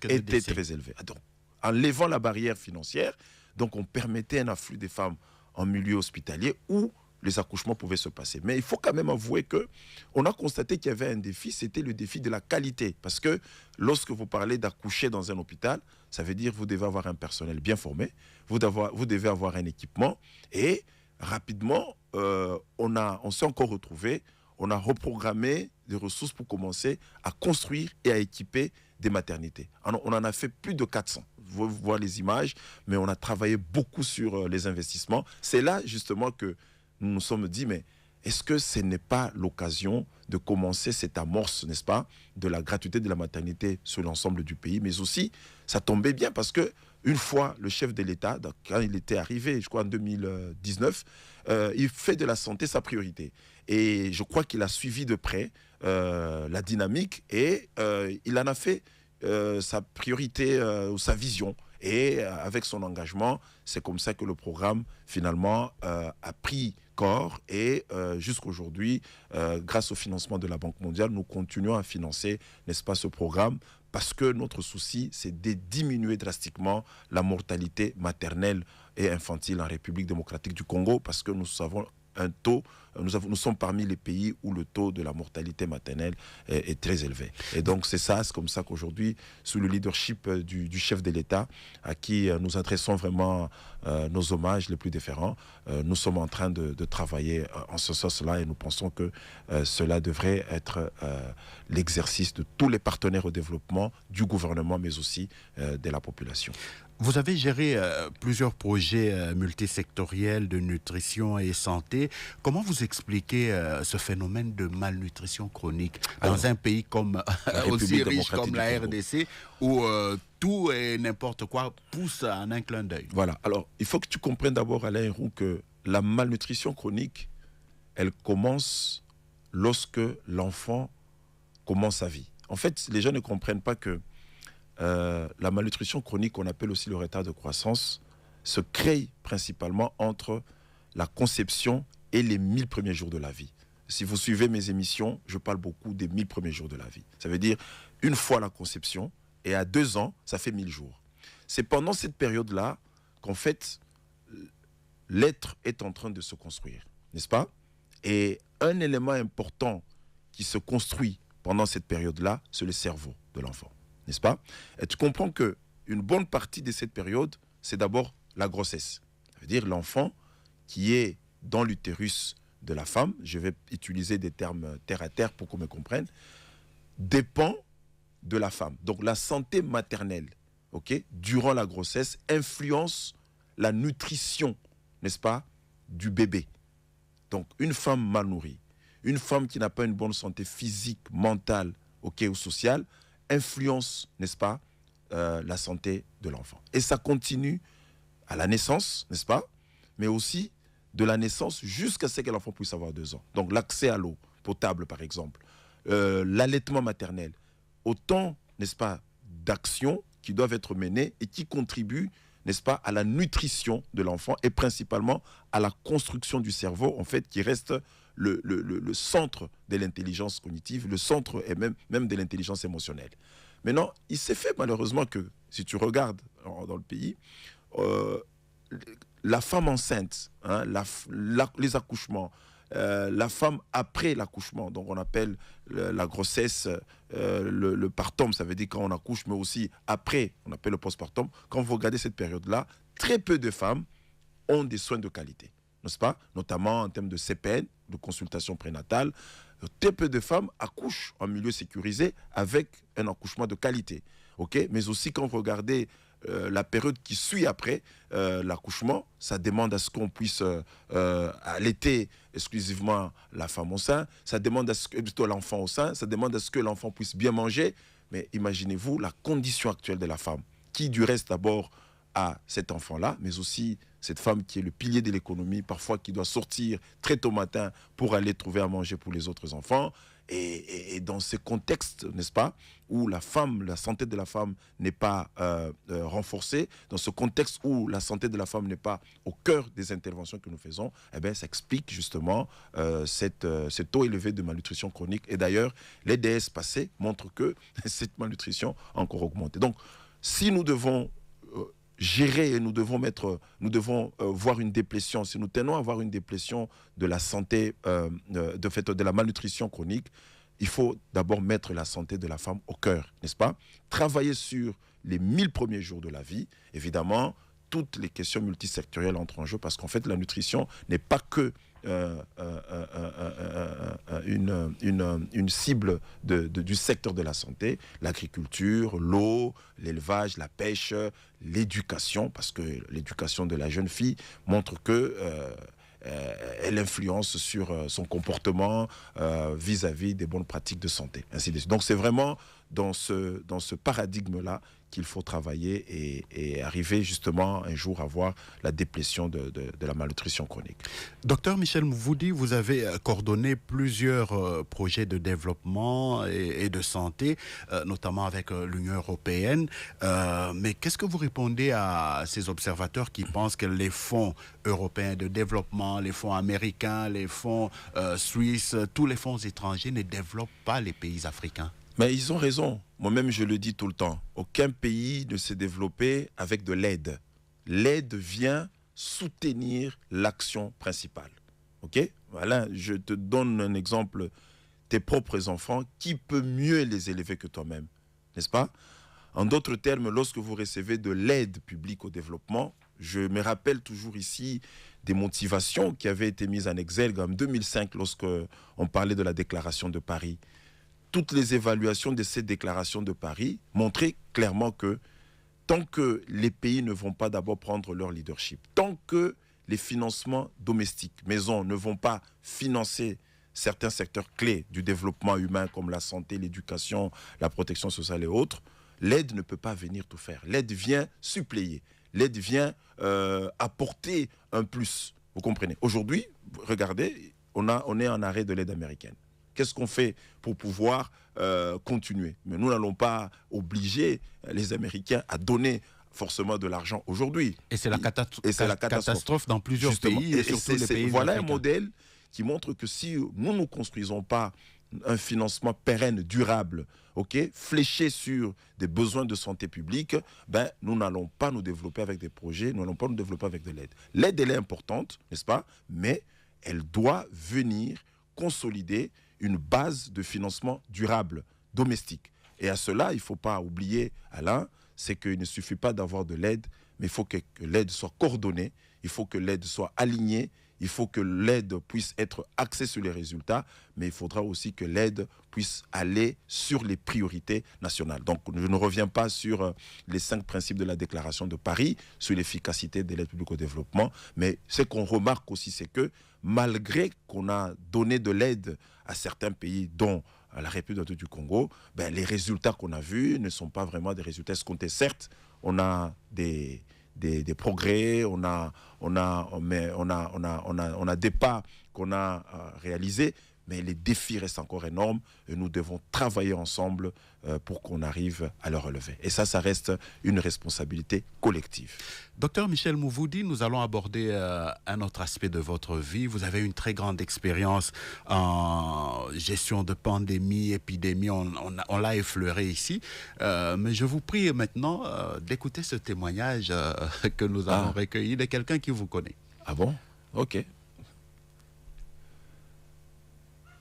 Speaker 3: était très élevé. Donc, en levant la barrière financière, donc on permettait un afflux des femmes en milieu hospitalier où les accouchements pouvaient se passer. Mais il faut quand même avouer qu'on a constaté qu'il y avait un défi, c'était le défi de la qualité. Parce que lorsque vous parlez d'accoucher dans un hôpital, ça veut dire que vous devez avoir un personnel bien formé, vous devez avoir un équipement et rapidement, on s'est encore retrouvé, on a reprogrammé des ressources pour commencer à construire et à équiper des maternités. On en a fait plus de 400. Vous voyez les images, mais on a travaillé beaucoup sur les investissements. C'est là justement que nous nous sommes dit, mais est-ce que ce n'est pas l'occasion de commencer cette amorce, n'est-ce pas, de la gratuité de la maternité sur l'ensemble du pays? Mais aussi, ça tombait bien parce que une fois le chef de l'État, quand il était arrivé, je crois en 2019, il fait de la santé sa priorité. Et je crois qu'il a suivi de près la dynamique et il en a fait sa priorité ou sa vision. Et avec son engagement, c'est comme ça que le programme, finalement, a pris corps. Et jusqu'aujourd'hui, grâce au financement de la Banque mondiale, nous continuons à financer, n'est-ce pas, ce programme, parce que notre souci, c'est de diminuer drastiquement la mortalité maternelle et infantile en République démocratique du Congo, parce que nous savons un taux, nous sommes parmi les pays où le taux de la mortalité maternelle est très élevé. Et donc c'est comme ça qu'aujourd'hui, sous le leadership du chef de l'État, à qui nous adressons vraiment nos hommages les plus déférents, nous sommes en train de travailler en ce sens-là et nous pensons que cela devrait être l'exercice de tous les partenaires au développement, du gouvernement, mais aussi de la population.
Speaker 2: Vous avez géré plusieurs projets multisectoriels de nutrition et santé. Comment vous expliquez ce phénomène de malnutrition chronique dans un pays comme aussi riche comme la RDC où tout et n'importe quoi pousse en un clin d'œil?
Speaker 3: Voilà. Alors, il faut que tu comprennes d'abord, Alain Héroux, que la malnutrition chronique, elle commence lorsque l'enfant commence sa vie. En fait, les gens ne comprennent pas que la malnutrition chronique, qu'on appelle aussi le retard de croissance, se crée principalement entre la conception et les 1000 premiers jours de la vie. Si vous suivez mes émissions, je parle beaucoup des 1000 premiers jours de la vie. Ça veut dire une fois la conception, et à 2 ans, ça fait 1000 jours. C'est pendant cette période-là qu'en fait, l'être est en train de se construire, n'est-ce pas? Et un élément important qui se construit pendant cette période-là, c'est le cerveau de l'enfant. N'est-ce pas? Et tu comprends qu'une bonne partie de cette période, c'est d'abord la grossesse. Ça veut dire l'enfant qui est dans l'utérus de la femme, je vais utiliser des termes terre à terre pour qu'on me comprenne, dépend de la femme. Donc la santé maternelle, durant la grossesse, influence la nutrition, n'est-ce pas, du bébé. Donc une femme mal nourrie, une femme qui n'a pas une bonne santé physique, mentale, ou sociale, influence, n'est-ce pas, la santé de l'enfant. Et ça continue à la naissance, n'est-ce pas, mais aussi de la naissance jusqu'à ce que l'enfant puisse avoir 2 ans. Donc l'accès à l'eau potable, par exemple, l'allaitement maternel, autant, n'est-ce pas, d'actions qui doivent être menées et qui contribuent, n'est-ce pas, à la nutrition de l'enfant et principalement à la construction du cerveau, en fait, qui reste le centre de l'intelligence cognitive, le centre et même de l'intelligence émotionnelle. Maintenant, il s'est fait malheureusement que, si tu regardes dans le pays, la femme enceinte, les accouchements, la femme après l'accouchement, donc on appelle la grossesse, le partum, ça veut dire quand on accouche, mais aussi après, on appelle le postpartum. Quand vous regardez cette période-là, très peu de femmes ont des soins de qualité, n'est-ce pas? Notamment en termes de CPN, de consultation prénatale. Très peu de femmes accouchent en milieu sécurisé avec un accouchement de qualité. Mais aussi quand vous regardez la période qui suit après l'accouchement, ça demande à ce qu'on puisse allaiter exclusivement la femme au sein, ça demande à ce que, plutôt l'enfant au sein, ça demande à ce que l'enfant puisse bien manger. Mais imaginez-vous la condition actuelle de la femme, qui du reste d'abord a cet enfant-là, mais aussi cette femme qui est le pilier de l'économie, parfois qui doit sortir très tôt matin pour aller trouver à manger pour les autres enfants. Et dans ce contexte, n'est-ce pas, où la santé de la femme n'est pas renforcée, dans ce contexte où la santé de la femme n'est pas au cœur des interventions que nous faisons, ça explique justement ce taux élevé de malnutrition chronique. Et d'ailleurs, les DS passés montrent que cette malnutrition a encore augmenté. Donc, si nous devons gérer et nous devons voir une déplétion, si nous tenons à voir une déplétion de la santé, de la malnutrition chronique, il faut d'abord mettre la santé de la femme au cœur, n'est-ce pas? Travailler sur les 1000 premiers jours de la vie, évidemment, toutes les questions multisectorielles entrent en jeu parce qu'en fait, la nutrition n'est pas que une cible du secteur de la santé, l'agriculture, l'eau, l'élevage, la pêche, l'éducation, parce que l'éducation de la jeune fille montre que elle influence sur son comportement vis-à-vis des bonnes pratiques de santé, ainsi de suite. Donc c'est vraiment dans ce paradigme-là qu'il faut travailler et arriver justement un jour à voir la déplétion de la malnutrition chronique.
Speaker 2: Docteur Michel Mouvoudi, vous avez coordonné plusieurs projets de développement et de santé, notamment avec l'Union européenne. Mais qu'est-ce que vous répondez à ces observateurs qui pensent que les fonds européens de développement, les fonds américains, les fonds suisses, tous les fonds étrangers ne développent pas les pays africains?
Speaker 3: Mais ils ont raison. Moi-même, je le dis tout le temps. Aucun pays ne s'est développé avec de l'aide. L'aide vient soutenir l'action principale. OK? Voilà, je te donne un exemple. Tes propres enfants, qui peut mieux les élever que toi-même? N'est-ce pas? En d'autres termes, lorsque vous recevez de l'aide publique au développement, je me rappelle toujours ici des motivations qui avaient été mises en exergue en 2005 lorsque on parlait de la déclaration de Paris. Toutes les évaluations de cette déclaration de Paris montraient clairement que tant que les pays ne vont pas d'abord prendre leur leadership, tant que les financements domestiques, maisons, ne vont pas financer certains secteurs clés du développement humain comme la santé, l'éducation, la protection sociale et autres, l'aide ne peut pas venir tout faire. L'aide vient suppléer, l'aide vient apporter un plus. Vous comprenez? Aujourd'hui, regardez, on est en arrêt de l'aide américaine. Qu'est-ce qu'on fait pour pouvoir continuer? Mais nous n'allons pas obliger les Américains à donner forcément de l'argent aujourd'hui.
Speaker 2: Et c'est la catastrophe dans plusieurs pays, et surtout les pays
Speaker 3: voilà
Speaker 2: africains.
Speaker 3: Un modèle qui montre que si nous ne construisons pas un financement pérenne, durable, fléché sur des besoins de santé publique, nous n'allons pas nous développer avec des projets, nous n'allons pas nous développer avec de l'aide. L'aide, elle est importante, n'est-ce pas? Mais elle doit venir consolider une base de financement durable, domestique. Et à cela, il ne faut pas oublier, Alain, c'est qu'il ne suffit pas d'avoir de l'aide, mais il faut que l'aide soit coordonnée, il faut que l'aide soit alignée, il faut que l'aide puisse être axée sur les résultats, mais il faudra aussi que l'aide puisse aller sur les priorités nationales. Donc, je ne reviens pas sur les 5 principes de la déclaration de Paris, sur l'efficacité de l'aide publique au développement, mais ce qu'on remarque aussi, c'est que malgré qu'on a donné de l'aide à certains pays, dont la République du Congo, les résultats qu'on a vus ne sont pas vraiment des résultats escomptés. Certes, on a des progrès, on a des pas qu'on a réalisés, mais les défis restent encore énormes et nous devons travailler ensemble pour qu'on arrive à le relever. Et ça reste une responsabilité collective.
Speaker 2: Docteur Michel Mouvoudi, nous allons aborder un autre aspect de votre vie. Vous avez une très grande expérience en gestion de pandémie, épidémie, on l'a effleuré ici. Mais je vous prie maintenant d'écouter ce témoignage que nous avons recueilli de quelqu'un qui vous connaît.
Speaker 3: Ah bon? Ok.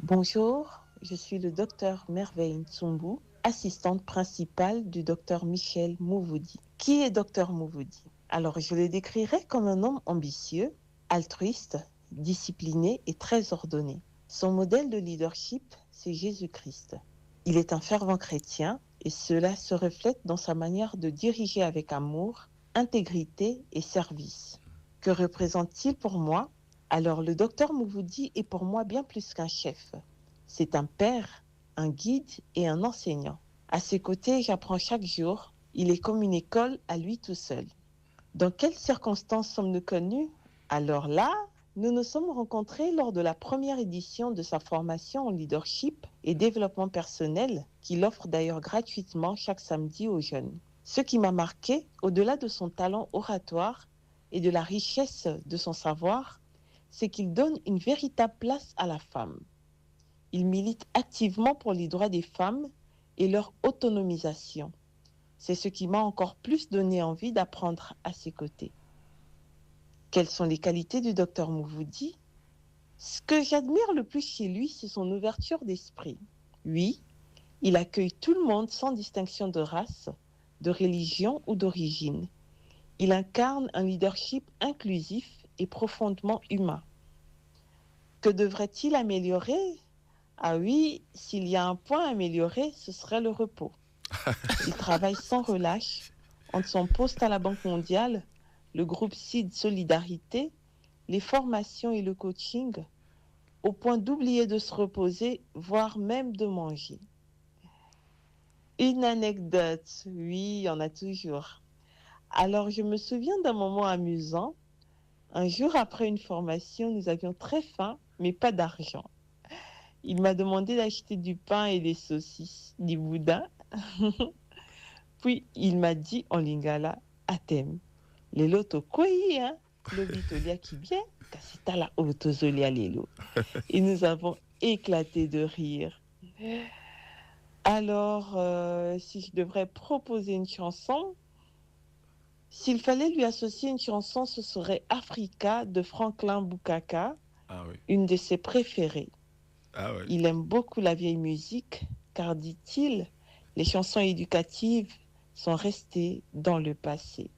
Speaker 4: Bonjour, je suis le docteur Merveille Ntsumbu, assistante principale du docteur Michel Mouvoudi. Qui est docteur Mouvoudi? Alors, je le décrirais comme un homme ambitieux, altruiste, discipliné et très ordonné. Son modèle de leadership, c'est Jésus-Christ. Il est un fervent chrétien et cela se reflète dans sa manière de diriger avec amour, intégrité et service. Que représente-t-il pour moi? Alors, le docteur Mouvoudi est pour moi bien plus qu'un chef. C'est un père, un guide et un enseignant. À ses côtés, j'apprends chaque jour. Il est comme une école à lui tout seul. Dans quelles circonstances sommes-nous connus? Alors là, nous nous sommes rencontrés lors de la première édition de sa formation en leadership et développement personnel, qu'il offre d'ailleurs gratuitement chaque samedi aux jeunes. Ce qui m'a marqué, au-delà de son talent oratoire et de la richesse de son savoir, c'est qu'il donne une véritable place à la femme. Il milite activement pour les droits des femmes et leur autonomisation. C'est ce qui m'a encore plus donné envie d'apprendre à ses côtés. Quelles sont les qualités du docteur Mouvoudi? Ce que j'admire le plus chez lui, c'est son ouverture d'esprit. Oui, il accueille tout le monde sans distinction de race, de religion ou d'origine. Il incarne un leadership inclusif et profondément humain. Que devrait-il améliorer? Ah oui, s'il y a un point à améliorer, ce serait le repos. Il travaille sans relâche entre son poste à la Banque mondiale, le groupe CID Solidarité, les formations et le coaching au point d'oublier de se reposer, voire même de manger. Une anecdote, oui, il y en a toujours. Alors, je me souviens d'un moment amusant. Un jour après une formation, nous avions très faim, mais pas d'argent. Il m'a demandé d'acheter du pain et des saucisses, du boudin. Puis, il m'a dit en lingala, Atem, lelo tokoi, hein, lobi tolia qui bien, kasita la otozolia lelo. Et nous avons éclaté de rire. Alors, si je devrais proposer une chanson, s'il fallait lui associer une chanson, ce serait Africa de Franklin Bukaka,
Speaker 3: Ah oui.
Speaker 4: une de ses préférées.
Speaker 3: Ah oui.
Speaker 4: Il aime beaucoup la vieille musique, car, dit-il, les chansons éducatives sont restées dans le passé.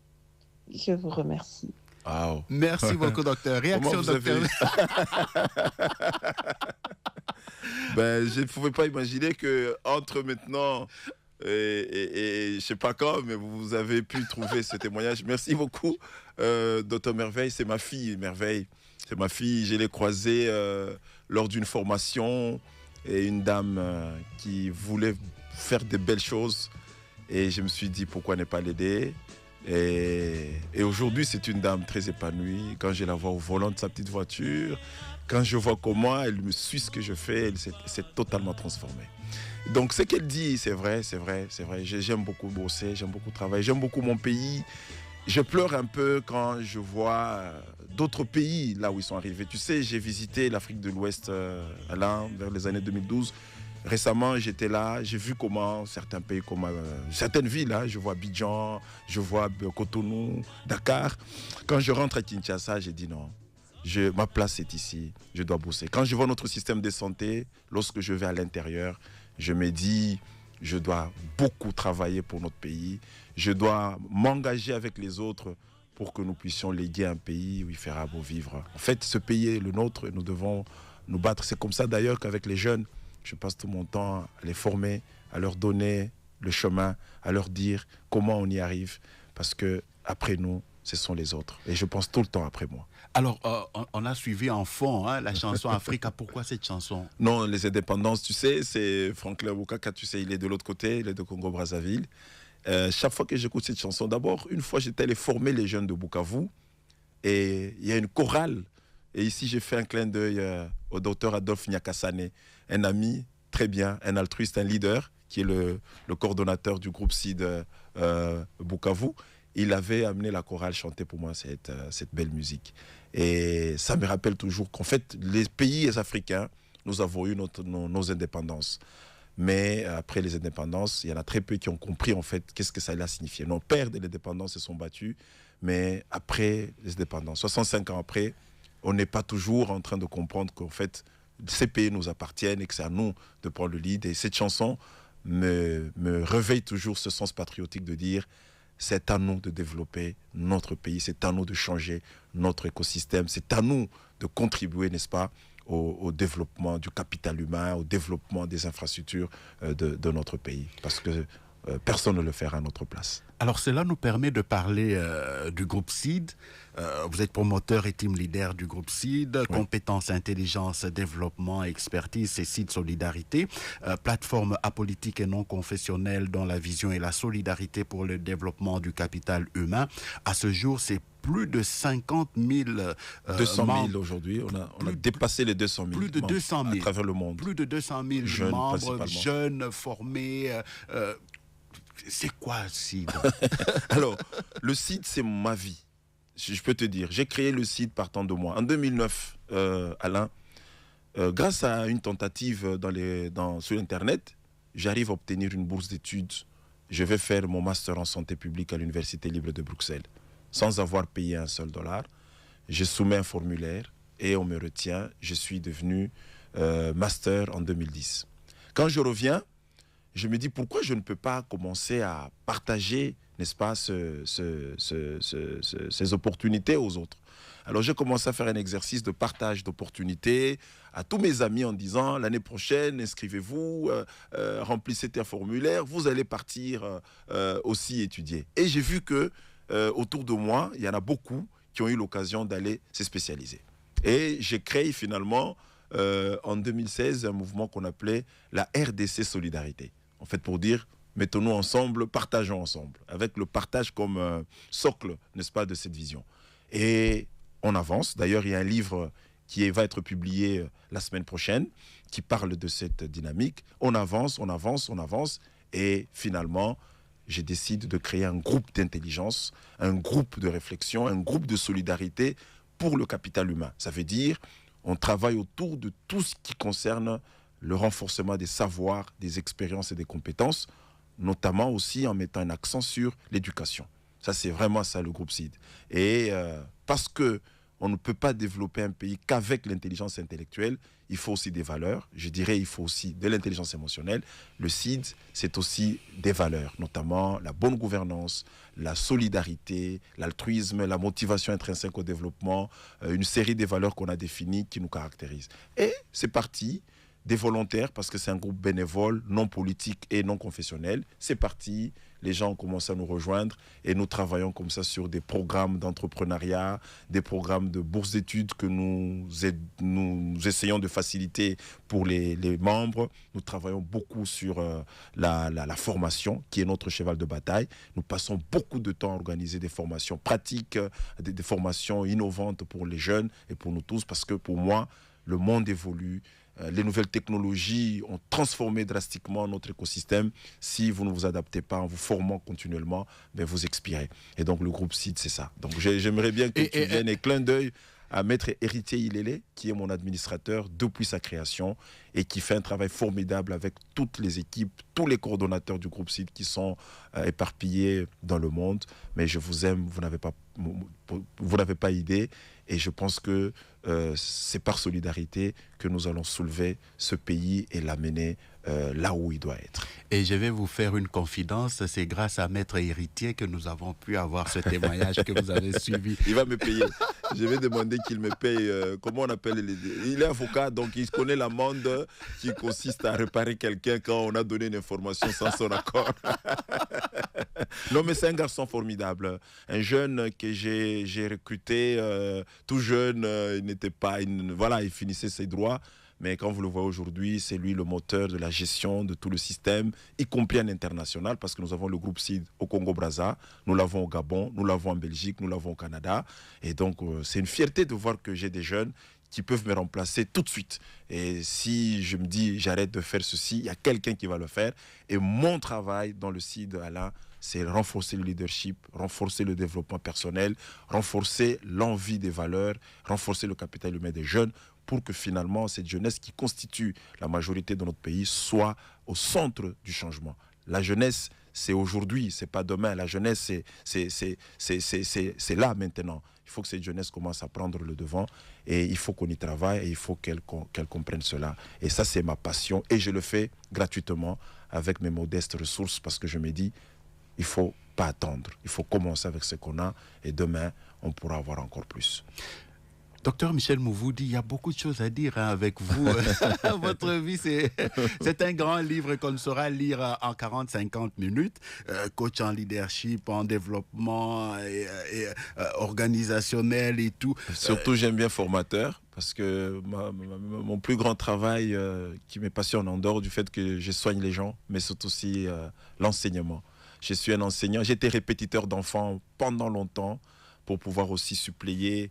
Speaker 4: Je vous remercie.
Speaker 3: Wow.
Speaker 2: Merci beaucoup, docteur. Réaction,
Speaker 3: Comment vous
Speaker 2: docteur.
Speaker 3: Ben, je ne pouvais pas imaginer que entre maintenant et je sais pas quand, mais vous avez pu trouver ce témoignage. Merci beaucoup, docteur Merveille. C'est ma fille, Merveille. C'est ma fille. Je l'ai croisée lors d'une formation et une dame qui voulait faire de belles choses. Et je me suis dit, pourquoi ne pas l'aider? Et aujourd'hui, c'est une dame très épanouie. Quand je la vois au volant de sa petite voiture, quand je vois comment elle me suit ce que je fais, elle s'est totalement transformée. Donc, ce qu'elle dit, c'est vrai, c'est vrai, c'est vrai. J'aime beaucoup bosser, j'aime beaucoup travailler, j'aime beaucoup mon pays. Je pleure un peu quand je vois d'autres pays là où ils sont arrivés. Tu sais, j'ai visité l'Afrique de l'Ouest, Alain, vers les années 2012. Récemment, j'étais là, j'ai vu comment certains pays, comme certaines villes, je vois Abidjan, je vois Cotonou, Dakar. Quand je rentre à Kinshasa, j'ai dit non, ma place est ici, je dois bosser. Quand je vois notre système de santé, lorsque je vais à l'intérieur, je me dis, je dois beaucoup travailler pour notre pays, je dois m'engager avec les autres pour que nous puissions léguer un pays où il fera beau vivre. En fait, ce pays est le nôtre et nous devons nous battre. C'est comme ça d'ailleurs qu'avec les jeunes, je passe tout mon temps à les former, à leur donner le chemin, à leur dire comment on y arrive. Parce que après nous, ce sont les autres. Et je pense tout le temps après moi.
Speaker 2: Alors, on a suivi en fond la chanson Africa. Pourquoi cette chanson?
Speaker 3: Non, les indépendances, tu sais, c'est Franklin Bukaka, tu sais, il est de l'autre côté, il est de Congo-Brazzaville. Chaque fois que j'écoute cette chanson, d'abord, une fois, j'étais allé former les jeunes de Bukavu. Et il y a une chorale. Et ici, j'ai fait un clin d'œil au docteur Adolphe Nyakasane, un ami très bien, un altruiste, un leader, qui est le coordonnateur du groupe CID Bukavu. Il avait amené la chorale chanter pour moi cette belle musique. Et ça me rappelle toujours qu'en fait, les pays africains, nous avons eu nos indépendances. Mais après les indépendances, il y en a très peu qui ont compris en fait qu'est-ce que ça allait signifier. Nos pères de l'indépendance se sont battus, mais après les indépendances, 65 ans après, on n'est pas toujours en train de comprendre qu'en fait, ces pays nous appartiennent et que c'est à nous de prendre le lead. Et cette chanson me réveille toujours ce sens patriotique de dire c'est à nous de développer notre pays, c'est à nous de changer notre écosystème, c'est à nous de contribuer, n'est-ce pas, au développement du capital humain, au développement des infrastructures de notre pays. Parce que personne ne le fera à notre place.
Speaker 2: Alors cela nous permet de parler du groupe CID. Vous êtes promoteur et team leader du groupe CID, oui. Compétences, intelligence, développement, expertise, c'est CID Solidarité, plateforme apolitique et non confessionnelle dont la vision est la solidarité pour le développement du capital humain. À ce jour, c'est plus de 50 000
Speaker 3: 200 000 aujourd'hui, on a dépassé les 200 000
Speaker 2: plus de 200 000
Speaker 3: à travers le monde.
Speaker 2: Plus de 200 000
Speaker 3: jeunes,
Speaker 2: membres, jeunes, formés. C'est quoi CID?
Speaker 3: Alors, le CID, c'est ma vie. Je peux te dire, j'ai créé le CID partant de moi. En 2009, Alain, grâce à une tentative sur Internet, j'arrive à obtenir une bourse d'études. Je vais faire mon master en santé publique à l'Université libre de Bruxelles, sans avoir payé un seul dollar. Je soumets un formulaire et on me retient. Je suis devenu master en 2010. Quand je reviens, je me dis pourquoi je ne peux pas commencer à partager, n'est-ce pas, ces opportunités aux autres. Alors j'ai commencé à faire un exercice de partage d'opportunités à tous mes amis en disant l'année prochaine, inscrivez-vous, remplissez un formulaire, vous allez partir aussi étudier. Et j'ai vu que autour de moi, il y en a beaucoup qui ont eu l'occasion d'aller se spécialiser. Et j'ai créé finalement, en 2016, un mouvement qu'on appelait la RDC Solidarité. En fait, pour dire, mettons-nous ensemble, partageons ensemble, avec le partage comme socle, n'est-ce pas, de cette vision. Et on avance. D'ailleurs, il y a un livre qui va être publié la semaine prochaine, qui parle de cette dynamique. On avance, on avance, on avance, et finalement, je décide de créer un groupe d'intelligence, un groupe de réflexion, un groupe de solidarité pour le capital humain. Ça veut dire, on travaille autour de tout ce qui concerne le renforcement des savoirs, des expériences et des compétences, notamment aussi en mettant un accent sur l'éducation. Ça, c'est vraiment ça, le groupe CID. Et parce que on ne peut pas développer un pays qu'avec l'intelligence intellectuelle, il faut aussi des valeurs. Je dirais, il faut aussi de l'intelligence émotionnelle. Le CID, c'est aussi des valeurs, notamment la bonne gouvernance, la solidarité, l'altruisme, la motivation intrinsèque au développement, une série de valeurs qu'on a définies qui nous caractérisent. Et c'est parti des volontaires, parce que c'est un groupe bénévole, non politique et non confessionnel. C'est parti, les gens ont commencé à nous rejoindre et nous travaillons comme ça sur des programmes d'entrepreneuriat, des programmes de bourse d'études que nous essayons de faciliter pour les membres. Nous travaillons beaucoup sur la formation, qui est notre cheval de bataille. Nous passons beaucoup de temps à organiser des formations pratiques, des formations innovantes pour les jeunes et pour nous tous, parce que pour moi, le monde évolue. Les nouvelles technologies ont transformé drastiquement notre écosystème. Si vous ne vous adaptez pas en vous formant continuellement, ben vous expirez. Et donc le groupe CID, c'est ça. Donc j'aimerais bien que tu viennes et clin d'œil à Maître Héritier Ilélé, qui est mon administrateur depuis sa création et qui fait un travail formidable avec toutes les équipes, tous les coordonnateurs du groupe CID qui sont éparpillés dans le monde. Mais je vous aime, vous n'avez pas idée. Et je pense que c'est par solidarité que nous allons soulever ce pays et l'amener là où il doit être.
Speaker 2: Et je vais vous faire une confidence, c'est grâce à Maître Héritier que nous avons pu avoir ce témoignage que vous avez suivi.
Speaker 3: Il va me payer. Je vais demander qu'il me paye, comment on appelle il est avocat, donc il connaît l'amende qui consiste à réparer quelqu'un quand on a donné une information sans son accord. Non, mais c'est un garçon formidable. Un jeune que j'ai recruté tout jeune, il n'était pas... voilà, il finissait ses droits. Mais quand vous le voyez aujourd'hui, c'est lui le moteur de la gestion de tout le système, y compris en international, parce que nous avons le groupe CID au Congo-Brazza, nous l'avons au Gabon, nous l'avons en Belgique, nous l'avons au Canada. Et donc, c'est une fierté de voir que j'ai des jeunes qui peuvent me remplacer tout de suite. Et si je me dis, j'arrête de faire ceci, il y a quelqu'un qui va le faire. Et mon travail dans le CID, Alain, c'est renforcer le leadership, renforcer le développement personnel, renforcer l'envie des valeurs, renforcer le capital humain des jeunes, pour que finalement cette jeunesse qui constitue la majorité de notre pays soit au centre du changement. La jeunesse, c'est aujourd'hui, c'est pas demain. La jeunesse, c'est là maintenant. Il faut que cette jeunesse commence à prendre le devant et il faut qu'on y travaille et il faut qu'elle comprenne cela. Et ça, c'est ma passion et je le fais gratuitement avec mes modestes ressources parce que je me dis, il faut pas attendre. Il faut commencer avec ce qu'on a et demain, on pourra avoir encore plus.
Speaker 2: Docteur Michel Mouvoudi, il y a beaucoup de choses à dire avec vous. Votre vie, c'est un grand livre qu'on saura lire en 40-50 minutes. Coach en leadership, en développement et organisationnel et tout.
Speaker 3: Surtout, j'aime bien formateur parce que mon plus grand travail qui me passionne en dehors du fait que je soigne les gens, mais c'est aussi l'enseignement. Je suis un enseignant. J'étais répétiteur d'enfants pendant longtemps pour pouvoir aussi suppléer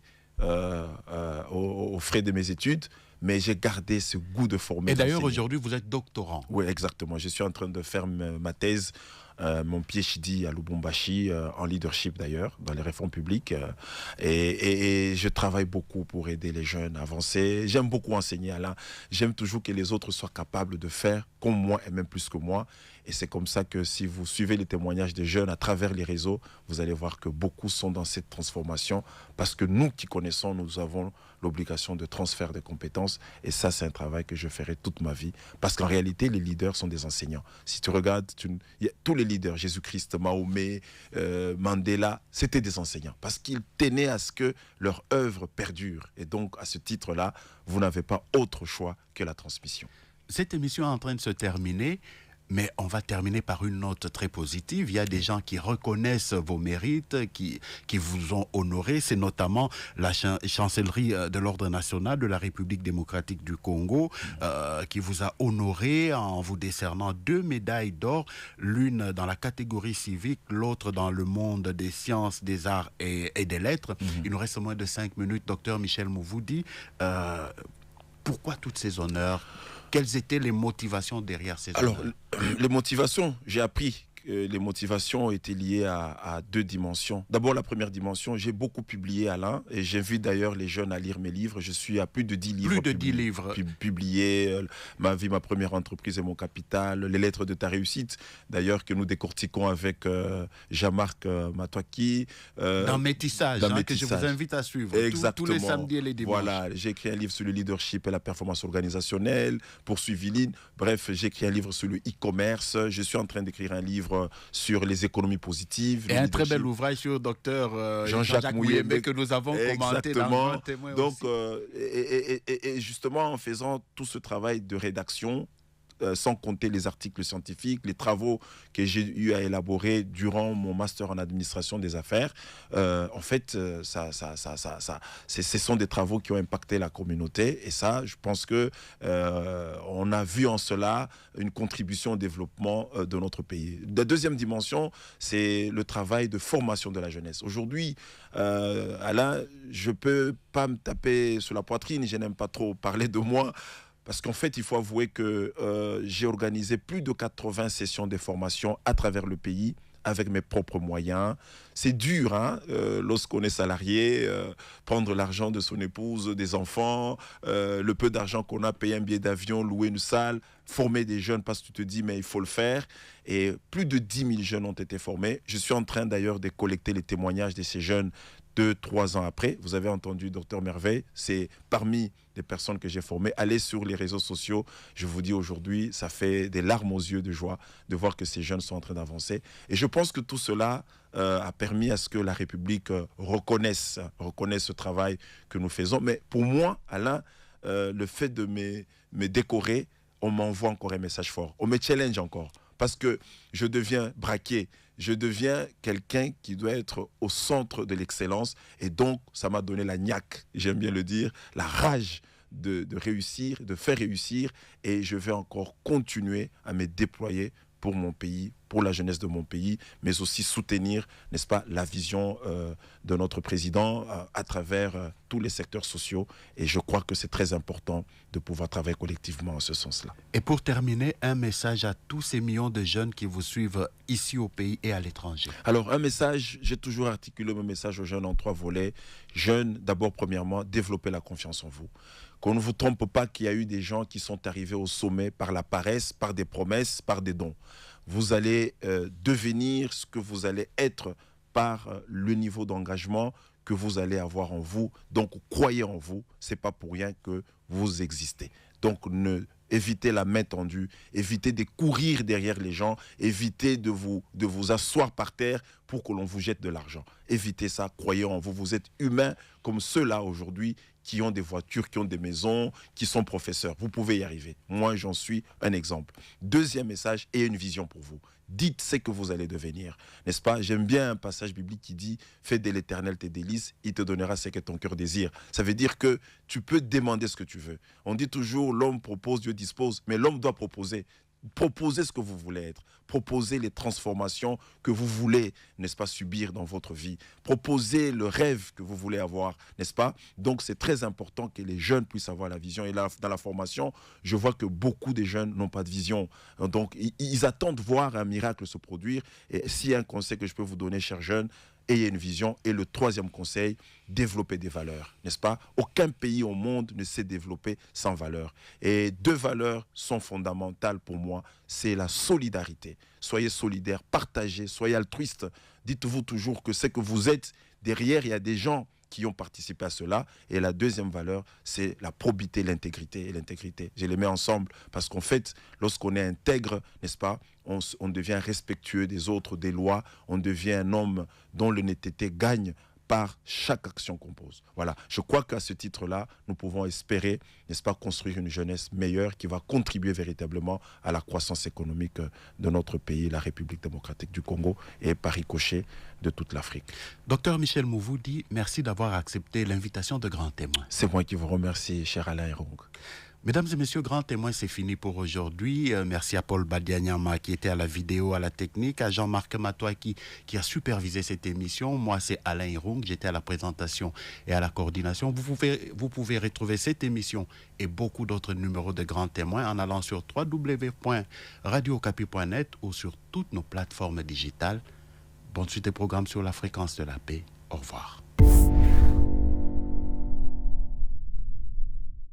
Speaker 3: aux frais de mes études, mais j'ai gardé ce goût de former.
Speaker 2: Et d'ailleurs, aujourd'hui, vous êtes doctorant.
Speaker 3: Oui, exactement. Je suis en train de faire ma thèse, mon PhD à Lubumbashi, en leadership d'ailleurs, dans les réformes publiques. Et je travaille beaucoup pour aider les jeunes à avancer. J'aime beaucoup enseigner, Alain. J'aime toujours que les autres soient capables de faire comme moi et même plus que moi. Et c'est comme ça que si vous suivez les témoignages des jeunes à travers les réseaux, vous allez voir que beaucoup sont dans cette transformation parce que nous qui connaissons, nous avons l'obligation de transfert de compétences. Et ça, c'est un travail que je ferai toute ma vie. Parce qu'en réalité, les leaders sont des enseignants. Si tu regardes, tous les leaders, Jésus-Christ, Mahomet, Mandela, c'était des enseignants. Parce qu'ils tenaient à ce que leur œuvre perdure. Et donc, à ce titre-là, vous n'avez pas autre choix que la transmission.
Speaker 2: Cette émission est en train de se terminer. Mais on va terminer par une note très positive. Il y a des gens qui reconnaissent vos mérites, qui vous ont honoré. C'est notamment la chancellerie de l'Ordre national de la République démocratique du Congo qui vous a honoré en vous décernant 2 médailles d'or, l'une dans la catégorie civique, l'autre dans le monde des sciences, des arts et des lettres. Il nous reste moins de 5 minutes. Docteur Michel Mouvoudi, pourquoi tous ces honneurs? Quelles étaient les motivations derrière ces honneurs?
Speaker 3: Alors, les motivations, j'ai appris que les motivations étaient liées à 2 dimensions. D'abord, la première dimension, j'ai beaucoup publié, Alain, et j'invite d'ailleurs les jeunes à lire mes livres. Je suis à plus de 10 livres.
Speaker 2: Plus de 10 livres.
Speaker 3: Publiés, Ma vie, ma première entreprise et mon capital, Les lettres de ta réussite, d'ailleurs, que nous décortiquons avec Jean-Marc Matoaki.
Speaker 2: Dans Métissage, que je vous invite à suivre.
Speaker 3: Exactement.
Speaker 2: Tous les samedis et les dimanches.
Speaker 3: Voilà, j'ai écrit un livre sur le leadership et la performance organisationnelle, Poursuivi Lean. Bref, j'ai écrit un livre sur le e-commerce. Je suis en train d'écrire un livre sur les économies positives.
Speaker 2: Et un très bel ouvrage sur docteur Jean-Jacques Mouyembe que nous avons commenté dans Grand Témoin.
Speaker 3: Donc, et justement, en faisant tout ce travail de rédaction, sans compter les articles scientifiques, les travaux que j'ai eu à élaborer durant mon master en administration des affaires. En fait, ce sont des travaux qui ont impacté la communauté. Et ça, je pense que on a vu en cela une contribution au développement de notre pays. La deuxième dimension, c'est le travail de formation de la jeunesse. Aujourd'hui, Alain, je ne peux pas me taper sur la poitrine, je n'aime pas trop parler de moi, parce qu'en fait, il faut avouer que j'ai organisé plus de 80 sessions de formation à travers le pays avec mes propres moyens. C'est dur, hein, lorsqu'on est salarié, prendre l'argent de son épouse, des enfants, le peu d'argent qu'on a, payer un billet d'avion, louer une salle, former des jeunes parce que tu te dis, mais il faut le faire. Et plus de 10 000 jeunes ont été formés. Je suis en train d'ailleurs de collecter les témoignages de ces jeunes 2-3 ans après. Vous avez entendu Dr Merveille, c'est parmi les personnes que j'ai formées. Allez sur les réseaux sociaux, je vous dis aujourd'hui, ça fait des larmes aux yeux de joie de voir que ces jeunes sont en train d'avancer. Et je pense que tout cela a permis à ce que la République reconnaisse ce travail que nous faisons. Mais pour moi, Alain, le fait de me décorer, on m'envoie encore un message fort. On me challenge encore. Parce que je deviens braqué, je deviens quelqu'un qui doit être au centre de l'excellence. Et donc, ça m'a donné la niaque, j'aime bien le dire, la rage de réussir, de faire réussir. Et je vais encore continuer à me déployer pour mon pays, pour la jeunesse de mon pays, mais aussi soutenir, n'est-ce pas, la vision de notre président à travers tous les secteurs sociaux. Et je crois que c'est très important de pouvoir travailler collectivement en ce sens-là.
Speaker 2: Et pour terminer, un message à tous ces millions de jeunes qui vous suivent ici au pays et à l'étranger.
Speaker 3: Alors, un message, j'ai toujours articulé mon message aux jeunes en 3 volets. Jeunes, d'abord, premièrement, développer la confiance en vous. Qu'on ne vous trompe pas qu'il y a eu des gens qui sont arrivés au sommet par la paresse, par des promesses, par des dons. Vous allez devenir ce que vous allez être par le niveau d'engagement que vous allez avoir en vous. Donc, croyez en vous. Ce n'est pas pour rien que vous existez. Donc, évitez la main tendue, évitez de courir derrière les gens, évitez de vous asseoir par terre pour que l'on vous jette de l'argent. Évitez ça, croyez en vous. Vous êtes humains comme ceux-là aujourd'hui qui ont des voitures, qui ont des maisons, qui sont professeurs. Vous pouvez y arriver. Moi, j'en suis un exemple. Deuxième message, ayez une vision pour vous. Dites ce que vous allez devenir. N'est-ce pas? J'aime bien un passage biblique qui dit « Fais de l'Éternel tes délices, il te donnera ce que ton cœur désire. » Ça veut dire que tu peux demander ce que tu veux. On dit toujours « L'homme propose, Dieu dispose », mais l'homme doit proposer. Proposez ce que vous voulez être. Proposez les transformations que vous voulez, n'est-ce pas, subir dans votre vie. Proposez le rêve que vous voulez avoir, n'est-ce pas? Donc, c'est très important que les jeunes puissent avoir la vision. Et là, dans la formation, je vois que beaucoup de jeunes n'ont pas de vision. Donc, ils attendent voir un miracle se produire. Et s'il y a un conseil que je peux vous donner, chers jeunes, ayez une vision. Et le troisième conseil, développer des valeurs, n'est-ce pas? Aucun pays au monde ne sait développer sans valeurs. Et 2 valeurs sont fondamentales pour moi. C'est la solidarité. Soyez solidaires, partagez, soyez altruistes. Dites-vous toujours que ce que vous êtes, derrière, il y a des gens qui ont participé à cela. Et la deuxième valeur, c'est la probité, l'intégrité. Et l'intégrité, je les mets ensemble parce qu'en fait, lorsqu'on est intègre, n'est-ce pas, on devient respectueux des autres, des lois. On devient un homme dont l'honnêteté gagne par chaque action qu'on pose. Voilà, je crois qu'à ce titre-là, nous pouvons espérer, n'est-ce pas, construire une jeunesse meilleure qui va contribuer véritablement à la croissance économique de notre pays, la République démocratique du Congo, et par ricochet de toute l'Afrique.
Speaker 2: Docteur Michel Mouvoudi, merci d'avoir accepté l'invitation de Grand Témoin.
Speaker 3: C'est moi qui vous remercie, cher Alain Erong.
Speaker 2: Mesdames et messieurs, Grand Témoin, c'est fini pour aujourd'hui. Merci à Paul Badianyama qui était à la vidéo, à la technique, à Jean-Marc Matois qui a supervisé cette émission. Moi, c'est Alain Erong, j'étais à la présentation et à la coordination. Vous pouvez retrouver cette émission et beaucoup d'autres numéros de Grand Témoin en allant sur www.radiocapi.net ou sur toutes nos plateformes digitales. Bonne suite des programmes sur la fréquence de la paix. Au revoir.